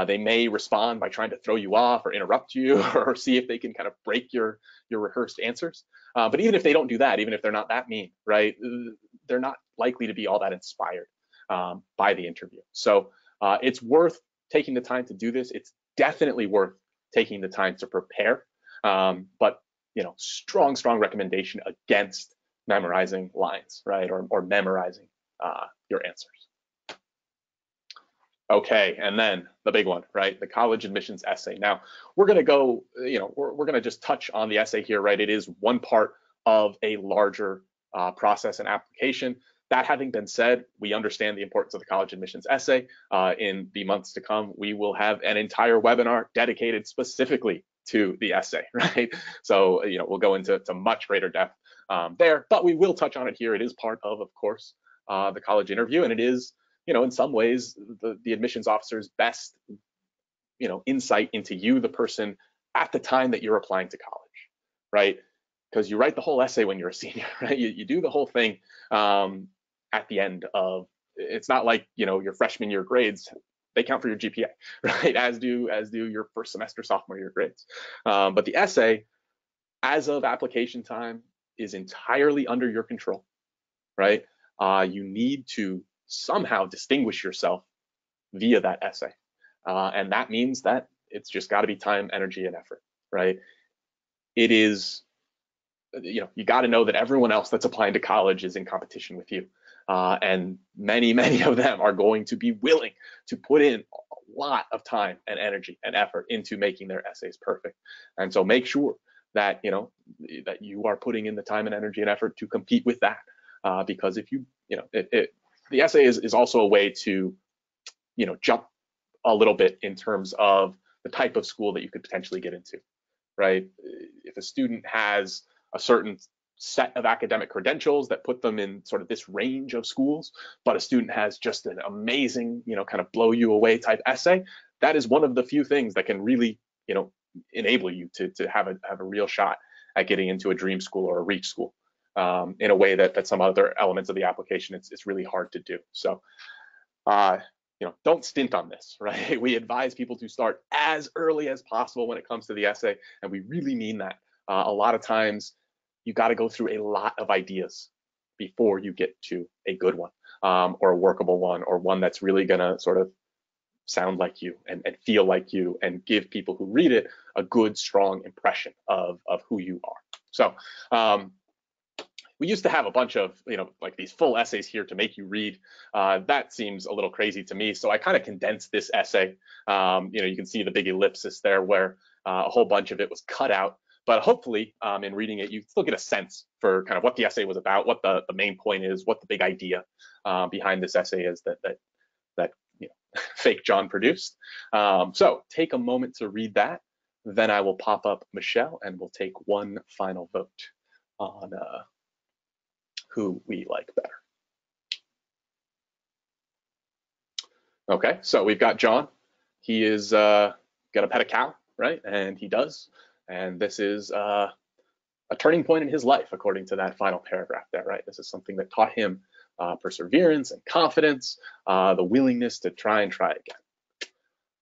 [SPEAKER 2] They may respond by trying to throw you off or interrupt you or see if they can kind of break your rehearsed answers. But even if they don't do that, even if they're not that mean, right, they're not likely to be all that inspired by the interview. So it's worth taking the time to do this. It's definitely worth taking the time to prepare. But strong recommendation against memorizing lines, right, or memorizing your answers. Okay, and then the big one, right? The college admissions essay. Now, we're going to go, we're going to just touch on the essay here, right? It is one part of a larger process and application. That having been said, we understand the importance of the college admissions essay. In the months to come, we will have an entire webinar dedicated specifically to the essay, right? So, we'll go into much greater depth there, but we will touch on it here. It is part of course, the college interview, and it is in some ways, the admissions officer's best, insight into you, the person, at the time that you're applying to college, right? Because you write the whole essay when you're a senior, right? You do the whole thing at the end of. It's not like your freshman year grades. They count for your GPA, right? As do your first semester sophomore year grades. But the essay, as of application time, is entirely under your control, right? You need to somehow distinguish yourself via that essay. And that means that it's just got to be time, energy, and effort, right? It is, you got to know that everyone else that's applying to college is in competition with you. And many, many of them are going to be willing to put in a lot of time and energy and effort into making their essays perfect. And so make sure that, that you are putting in the time and energy and effort to compete with that. Because if the essay is also a way to, jump a little bit in terms of the type of school that you could potentially get into, right? If a student has a certain set of academic credentials that put them in sort of this range of schools, but a student has just an amazing, kind of blow you away type essay, that is one of the few things that can really, enable you to have a real shot at getting into a dream school or a reach school in a way that some other elements of the application, it's really hard to do. So, don't stint on this, right? We advise people to start as early as possible when it comes to the essay, and we really mean that. A lot of times, you got to go through a lot of ideas before you get to a good one, or a workable one, or one that's really going to sort of sound like you and feel like you and give people who read it a good, strong impression of who you are. So we used to have a bunch of, like these full essays here to make you read. That seems a little crazy to me. So I kind of condensed this essay. You can see the big ellipsis there where a whole bunch of it was cut out. But hopefully, in reading it, you still get a sense for kind of what the essay was about, what the main point is, what the big idea behind this essay is that fake John produced. So take a moment to read that. Then I will pop up Michelle, and we'll take one final vote on who we like better. Okay, so we've got John. He is got to pet a cow, right? And he does. And this is a turning point in his life, according to that final paragraph there, right? This is something that taught him perseverance and confidence, the willingness to try again.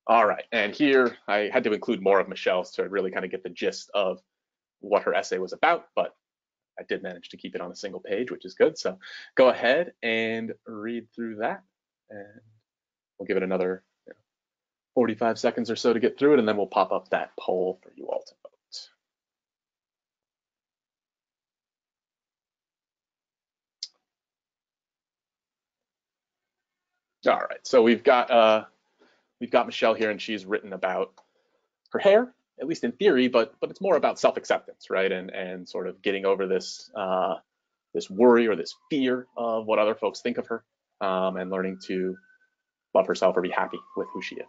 [SPEAKER 2] All right, and here I had to include more of Michelle's to really kind of get the gist of what her essay was about, but I did manage to keep it on a single page, which is good. So go ahead and read through that, and we'll give it another 45 seconds or so to get through it, and then we'll pop up that poll for you all to vote. All right, so we've got Michelle here, and she's written about her hair, at least in theory, but it's more about self-acceptance, right? And sort of getting over this this worry or this fear of what other folks think of her, and learning to love herself or be happy with who she is.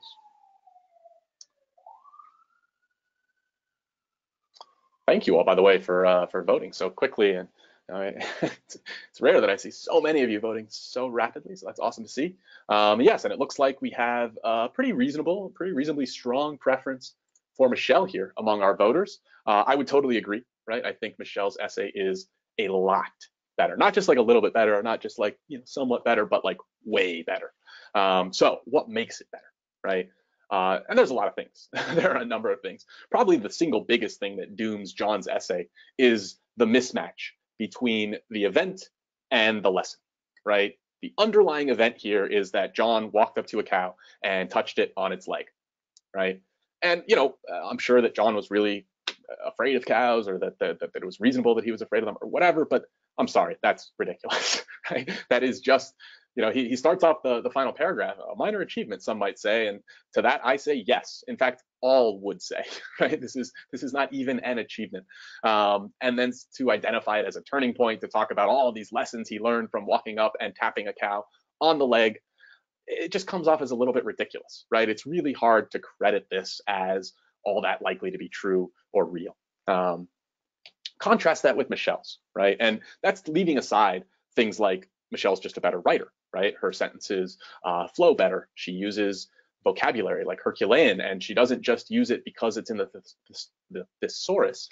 [SPEAKER 2] Thank you all, by the way, for voting so quickly, and it's rare that I see so many of you voting so rapidly, so that's awesome to see. Yes, and it looks like we have a pretty reasonably strong preference for Michelle here among our voters. I would totally agree, right? I think Michelle's essay is a lot better, not just like a little bit better, or not just like somewhat better, but like way better. So what makes it better, right? And there's a lot of things. There are a number of things. Probably the single biggest thing that dooms John's essay is the mismatch between the event and the lesson, right? The underlying event here is that John walked up to a cow and touched it on its leg, right? And I'm sure that John was really afraid of cows, or that it was reasonable that he was afraid of them, or whatever. But I'm sorry, that's ridiculous, right? That is just, he starts off the final paragraph, a minor achievement, some might say, and to that I say yes. In fact, all would say, right? This is not even an achievement. And then to identify it as a turning point, to talk about all these lessons he learned from walking up and tapping a cow on the leg, it just comes off as a little bit ridiculous, right? It's really hard to credit this as all that likely to be true or real. Contrast that with Michelle's, right? And that's leaving aside things like Michelle's just a better writer, right? Her sentences flow better. She uses vocabulary like Herculean, and she doesn't just use it because it's in the thesaurus.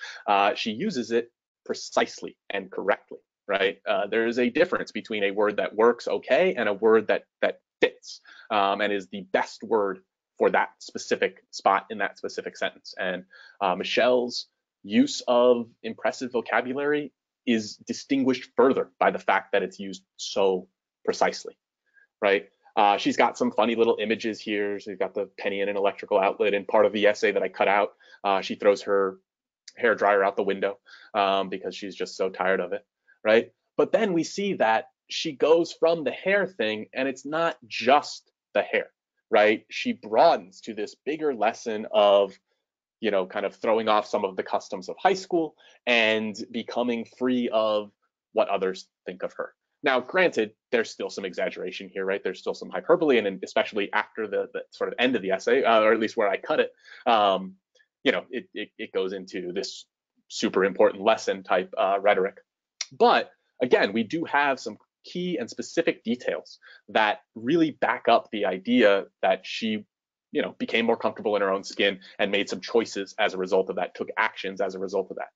[SPEAKER 2] She uses it precisely and correctly, right? There is a difference between a word that works okay and a word that fits and is the best word for that specific spot in that specific sentence. And Michelle's use of impressive vocabulary is distinguished further by the fact that it's used so precisely, right? She's got some funny little images here. She's got the penny in an electrical outlet. In part of the essay that I cut out, she throws her hair dryer out the window because she's just so tired of it, right? But then we see that she goes from the hair thing, and it's not just the hair, right? She broadens to this bigger lesson of, you know, kind of throwing off some of the customs of high school and becoming free of what others think of her. Now, granted, there's still some exaggeration here, right? There's still some hyperbole, and especially after the sort of end of the essay, or at least where I cut it, you know, it goes into this super important lesson type rhetoric. But again, we do have some key and specific details that really back up the idea that she, you know, became more comfortable in her own skin and made some choices as a result of that, took actions as a result of that.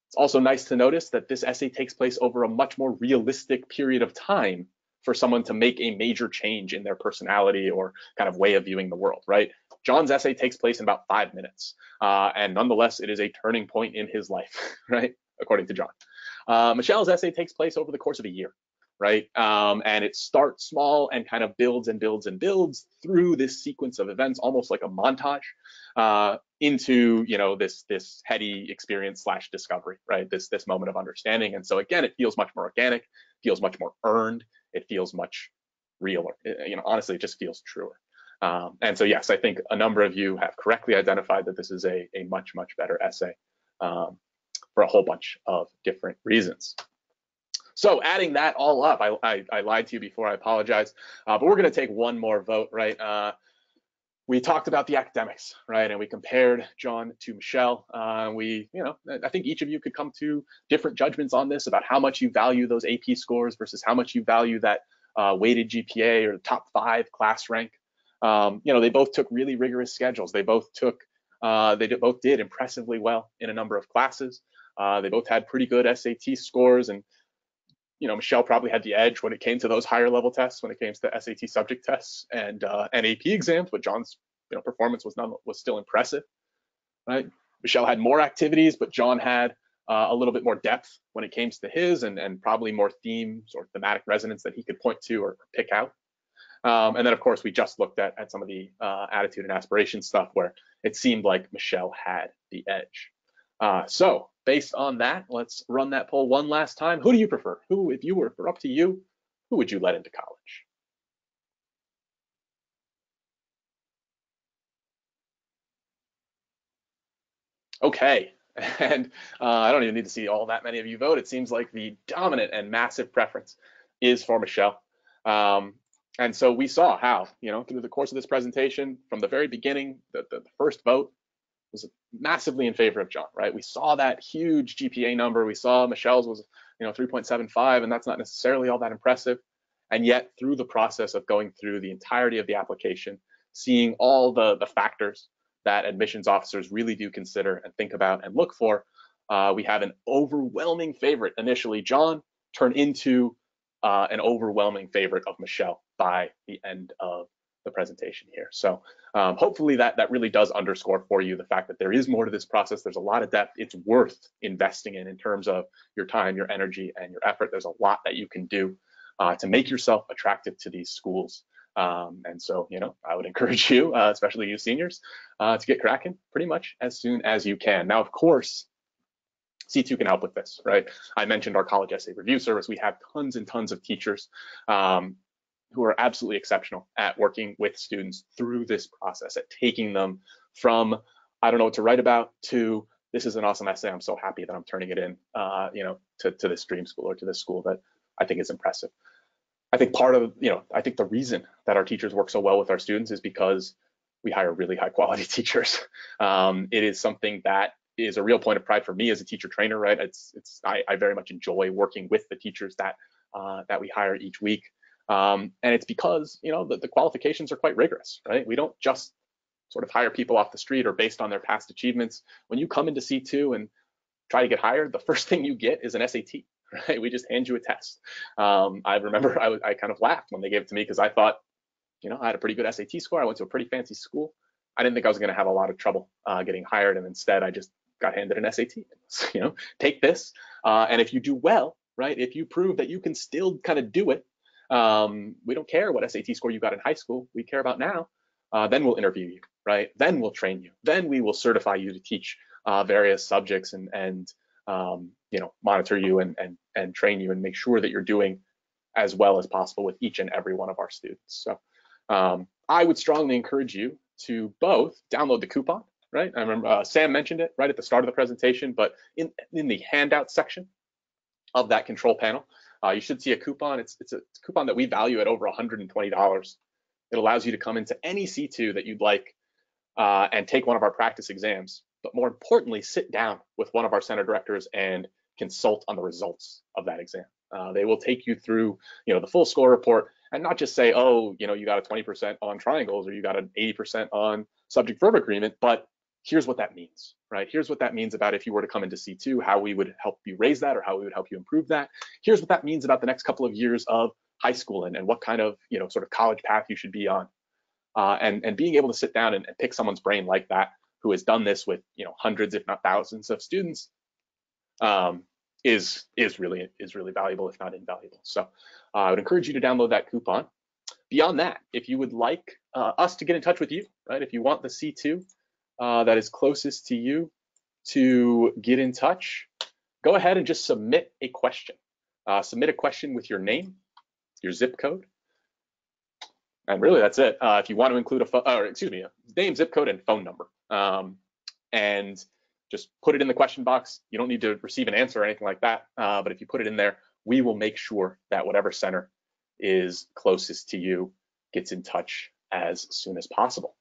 [SPEAKER 2] It's also nice to notice that this essay takes place over a much more realistic period of time for someone to make a major change in their personality or kind of way of viewing the world, right? John's essay takes place in about 5 minutes, and nonetheless, it is a turning point in his life, right? According to John. Michelle's essay takes place over the course of a year, right? And it starts small and kind of builds and builds and builds through this sequence of events, almost like a montage, into, you know, this heady experience / discovery, right? This moment of understanding. And so again, it feels much more organic, feels much more earned, it feels much realer. You know, honestly, it just feels truer. And so yes, I think a number of you have correctly identified that this is a much better essay for a whole bunch of different reasons. So adding that all up, I lied to you before, I apologize, but we're going to take one more vote, right? We talked about the academics, right? And we compared John to Michelle. We, you know, I think each of you could come to different judgments on this about how much you value those AP scores versus how much you value that weighted GPA or the top 5 class rank. You know, they both took really rigorous schedules. They both did impressively well in a number of classes. They both had pretty good SAT scores, and you know, Michelle probably had the edge when it came to those higher level tests, when it came to the SAT subject tests and AP exams, but John's, you know, performance was still impressive, right? Michelle had more activities, but John had a little bit more depth when it came to his, and probably more themes or thematic resonance that he could point to or pick out. And then, of course, we just looked at some of the attitude and aspiration stuff where it seemed like Michelle had the edge. So based on that, let's run that poll one last time. Who do you prefer? Who, if you were up to you, who would you let into college? Okay, and I don't even need to see all that many of you vote. It seems like the dominant and massive preference is for Michelle. And so we saw how, you know, through the course of this presentation, from the very beginning, the first vote was massively in favor of John, right? We saw that huge GPA number. We saw Michelle's was, you know, 3.75, and that's not necessarily all that impressive. And yet, through the process of going through the entirety of the application, seeing all the factors that admissions officers really do consider and think about and look for, we have an overwhelming favorite initially, John, turn into an overwhelming favorite of Michelle by the end of the presentation here. So hopefully that really does underscore for you the fact that there is more to this process. There's a lot of depth. It's worth investing in terms of your time, your energy, and your effort. There's a lot that you can do to make yourself attractive to these schools. And so, you know, I would encourage you, especially you seniors, to get cracking pretty much as soon as you can. Now, of course, C2 can help with this, right? I mentioned our college essay review service. We have tons and tons of teachers who are absolutely exceptional at working with students through this process, at taking them from, I don't know what to write about, to this is an awesome essay, I'm so happy that I'm turning it in, you know, to this dream school or to this school that I think is impressive. I think part of, you know, I think the reason that our teachers work so well with our students is because we hire really high quality teachers. It is something that is a real point of pride for me as a teacher trainer, right? I very much enjoy working with the teachers that we hire each week. And it's because, the qualifications are quite rigorous, right? We don't just sort of hire people off the street or based on their past achievements. When you come into C2 and try to get hired, the first thing you get is an SAT, right? We just hand you a test. I remember I kind of laughed when they gave it to me because I thought, I had a pretty good SAT score. I went to a pretty fancy school. I didn't think I was going to have a lot of trouble getting hired, and instead I just got handed an SAT. Take this, and if you do well, right? If you prove that you can still kind of do it, we don't care what SAT score you got in high school. We care about now. Then we'll interview you, right? Then we'll train you. Then we will certify you to teach various subjects and monitor you and train you and make sure that you're doing as well as possible with each and every one of our students. So I would strongly encourage you to both download the coupon, right? I remember Sam mentioned it right at the start of the presentation, but in the handout section of that control panel, you should see a coupon. It's a coupon that we value at over $120. It allows you to come into any C2 that you'd like and take one of our practice exams, but more importantly, sit down with one of our center directors and consult on the results of that exam. They will take you through, the full score report and not just say, oh, you got a 20% on triangles or you got an 80% on subject-verb agreement, but here's what that means, right? Here's what that means about if you were to come into C2, how we would help you raise that or how we would help you improve that. Here's what that means about the next couple of years of high school and what kind of, sort of college path you should be on. And being able to sit down and pick someone's brain like that, who has done this with, hundreds, if not thousands of students, is really valuable, if not invaluable. So I would encourage you to download that coupon. Beyond that, if you would like us to get in touch with you, right? If you want the C2 that is closest to you to get in touch, go ahead and just submit a question. Submit a question with your name, your zip code, and really that's it. If you want to include a name, zip code, and phone number, and just put it in the question box. You don't need to receive an answer or anything like that. But if you put it in there, we will make sure that whatever center is closest to you gets in touch as soon as possible.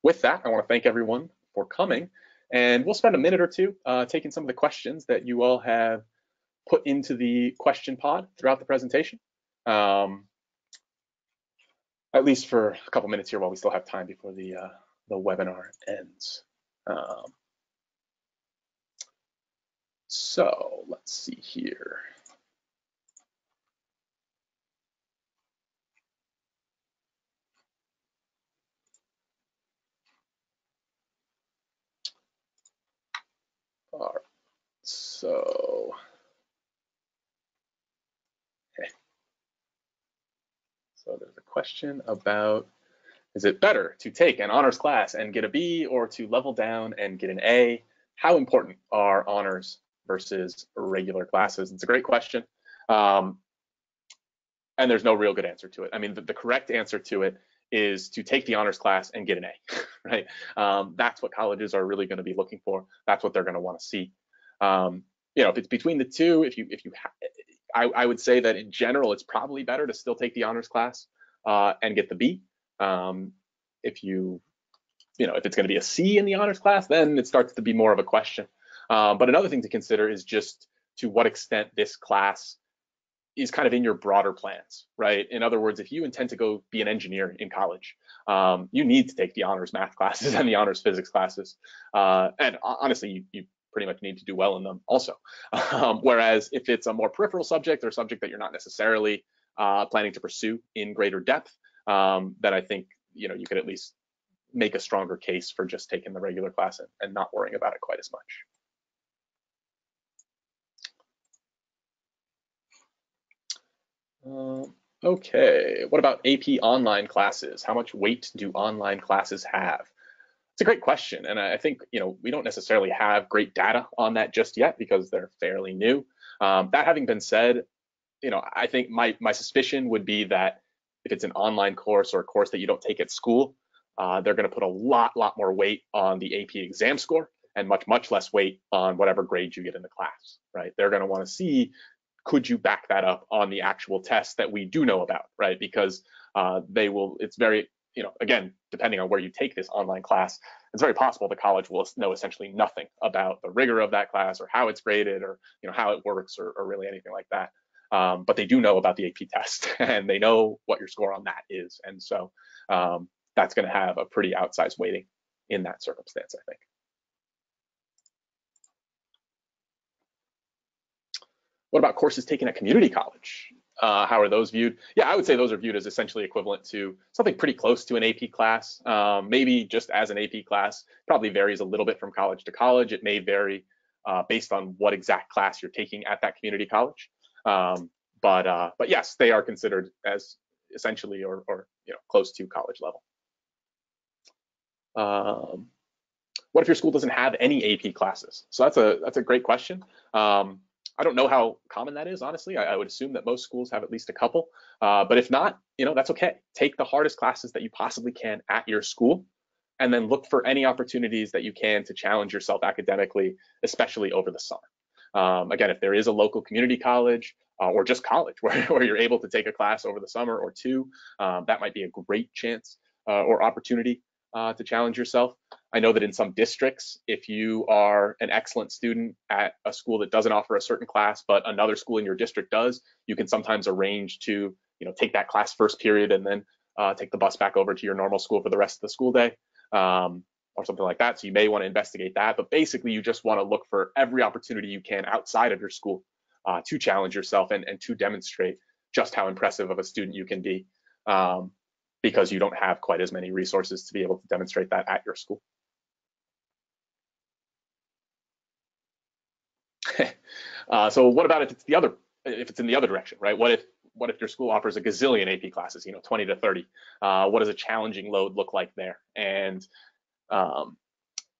[SPEAKER 2] With that, I want to thank everyone for coming, and we'll spend a minute or two taking some of the questions that you all have put into the question pod throughout the presentation, at least for a couple minutes here while we still have time before the webinar ends. So let's see here. All right, so there's a question about, is it better to take an honors class and get a B or to level down and get an A? How important are honors versus regular classes? It's a great question. And there's no real good answer to it. I mean, the correct answer to it is to take the honors class and get an A, right? That's what colleges are really going to be looking for. That's what they're going to want to see. If it's between the two, I would say that in general, it's probably better to still take the honors class and get the B. If it's going to be a C in the honors class, then it starts to be more of a question. But another thing to consider is just to what extent this class is kind of in your broader plans, right? In other words, if you intend to go be an engineer in college, you need to take the honors math classes and the honors physics classes. And honestly, you pretty much need to do well in them also. Whereas if it's a more peripheral subject or subject that you're not necessarily planning to pursue in greater depth, then I think you could at least make a stronger case for just taking the regular class and not worrying about it quite as much. Okay, what about AP online classes? How much weight do online classes have? It's a great question, and I think we don't necessarily have great data on that just yet because they're fairly new. That having been said, I think my suspicion would be that if it's an online course or a course that you don't take at school, they're going to put a lot more weight on the AP exam score and much less weight on whatever grade you get in the class, right? They're going to want to see, could you back that up on the actual test that we do know about, right? Because it's very, again, depending on where you take this online class, it's very possible the college will know essentially nothing about the rigor of that class or how it's graded or how it works or really anything like that. but they do know about the AP test and they know what your score on that is. And so that's going to have a pretty outsized weighting in that circumstance, I think. What about courses taken at community college? How are those viewed? Yeah, I would say those are viewed as essentially equivalent to something pretty close to an AP class, maybe just as an AP class. Probably varies a little bit from college to college. It may vary based on what exact class you're taking at that community college. But yes, they are considered as essentially or close to college level. What if your school doesn't have any AP classes? So that's a great question. I don't know how common that is, honestly. I would assume that most schools have at least a couple, but if not, that's okay. Take the hardest classes that you possibly can at your school, and then look for any opportunities that you can to challenge yourself academically, especially over the summer. Again, if there is a local community college or just college where you're able to take a class over the summer or two, that might be a great chance or opportunity to challenge yourself. I know that in some districts, if you are an excellent student at a school that doesn't offer a certain class, but another school in your district does, you can sometimes arrange to take that class first period and then take the bus back over to your normal school for the rest of the school day, or something like that. So you may want to investigate that. But basically, you just want to look for every opportunity you can outside of your school to challenge yourself and to demonstrate just how impressive of a student you can be, because you don't have quite as many resources to be able to demonstrate that at your school. So what about if it's in the other direction, right? What if your school offers a gazillion AP classes, 20 to 30? What does a challenging load look like there? And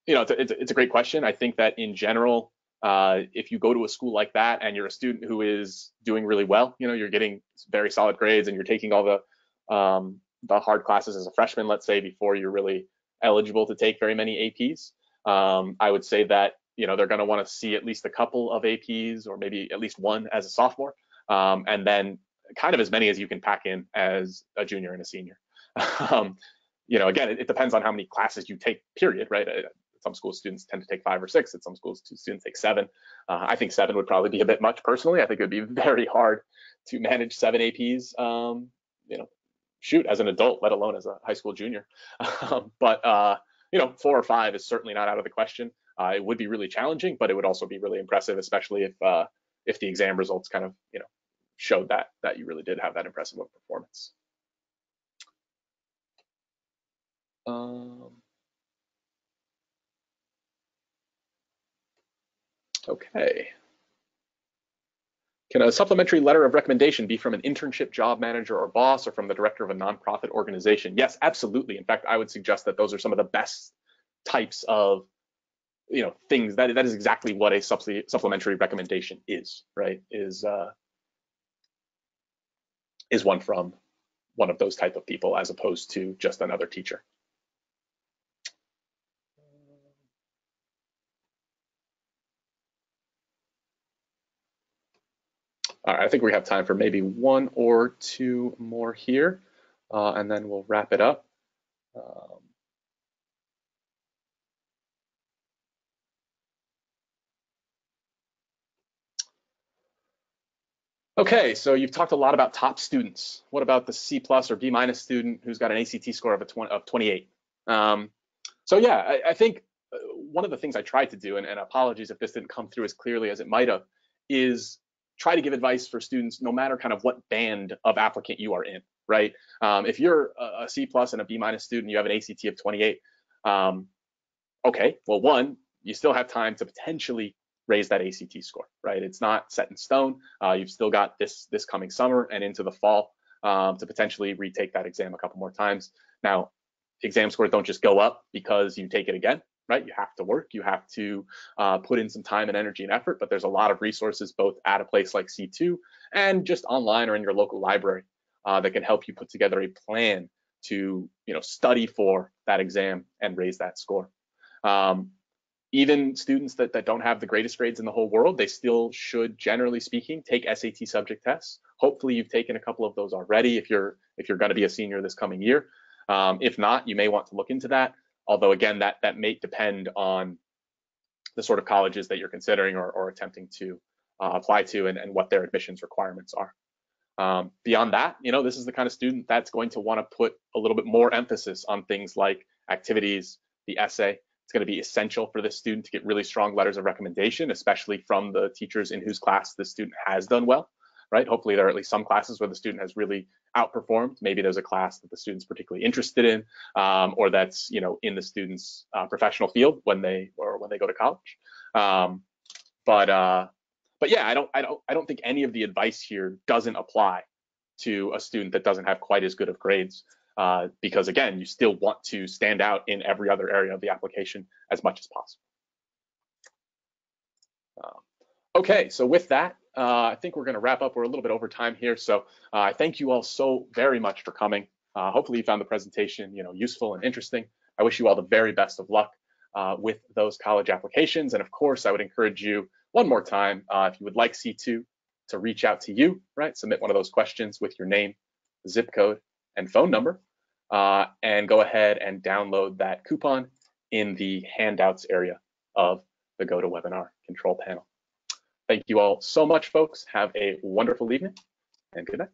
[SPEAKER 2] it's a great question. I think that in general, if you go to a school like that and you're a student who is doing really well, you're getting very solid grades and you're taking all the hard classes as a freshman, let's say, before you're really eligible to take very many APs, I would say that they're going to want to see at least a couple of APs or maybe at least one as a sophomore, and then kind of as many as you can pack in as a junior and a senior. Again, it depends on how many classes you take, period, right? Some schools students tend to take 5 or 6. At some schools students take 7. I think 7 would probably be a bit much personally. I think it would be very hard to manage 7 APs, shoot, as an adult, let alone as a high school junior. But 4 or 5 is certainly not out of the question. It would be really challenging, but it would also be really impressive, especially if the exam results kind of showed that you really did have that impressive of performance. Okay. Can a supplementary letter of recommendation be from an internship job manager or boss, or from the director of a nonprofit organization? Yes, absolutely. In fact, I would suggest that those are some of the best types of things. That is exactly what a supplementary recommendation is, right? Is one from one of those type of people as opposed to just another teacher. All right, I think we have time for maybe 1 or 2 more here, and then we'll wrap it up. Okay, so you've talked a lot about top students. What about the C+ or B- student who's got an ACT score of 28? So yeah, I think one of the things I tried to do, and apologies if this didn't come through as clearly as it might have, is try to give advice for students no matter kind of what band of applicant you are in, right? If you're a C+ and a B- student, you have an ACT of 28, okay, well, one, you still have time to potentially raise that ACT score, right? It's not set in stone. You've still got this coming summer and into the fall to potentially retake that exam a couple more times. Now, exam scores don't just go up because you take it again, right? You have to work, you have to put in some time and energy and effort, but there's a lot of resources both at a place like C2 and just online or in your local library that can help you put together a plan to study for that exam and raise that score. Even students that don't have the greatest grades in the whole world, they still should, generally speaking, take SAT subject tests. Hopefully you've taken a couple of those already if you're going to be a senior this coming year. If not, you may want to look into that. Although again, that may depend on the sort of colleges that you're considering or attempting to apply to and what their admissions requirements are. Beyond that, this is the kind of student that's going to want to put a little bit more emphasis on things like activities, the essay. It's going to be essential for this student to get really strong letters of recommendation, especially from the teachers in whose class the student has done well, right? Hopefully there are at least some classes where the student has really outperformed. Maybe there's a class that the student's particularly interested in, or that's in the student's professional field when they go to college. But yeah, I don't think any of the advice here doesn't apply to a student that doesn't have quite as good of grades, because again, you still want to stand out in every other area of the application as much as possible. Okay, so with that, I think we're going to wrap up. We're a little bit over time here, so I thank you all so very much for coming. Hopefully you found the presentation useful and interesting. I wish you all the very best of luck with those college applications, and of course I would encourage you one more time, if you would like C2 to reach out to you, right? Submit one of those questions with your name, zip code, and phone number, and go ahead and download that coupon in the handouts area of the GoToWebinar control panel. Thank you all so much, folks. Have a wonderful evening, and good night.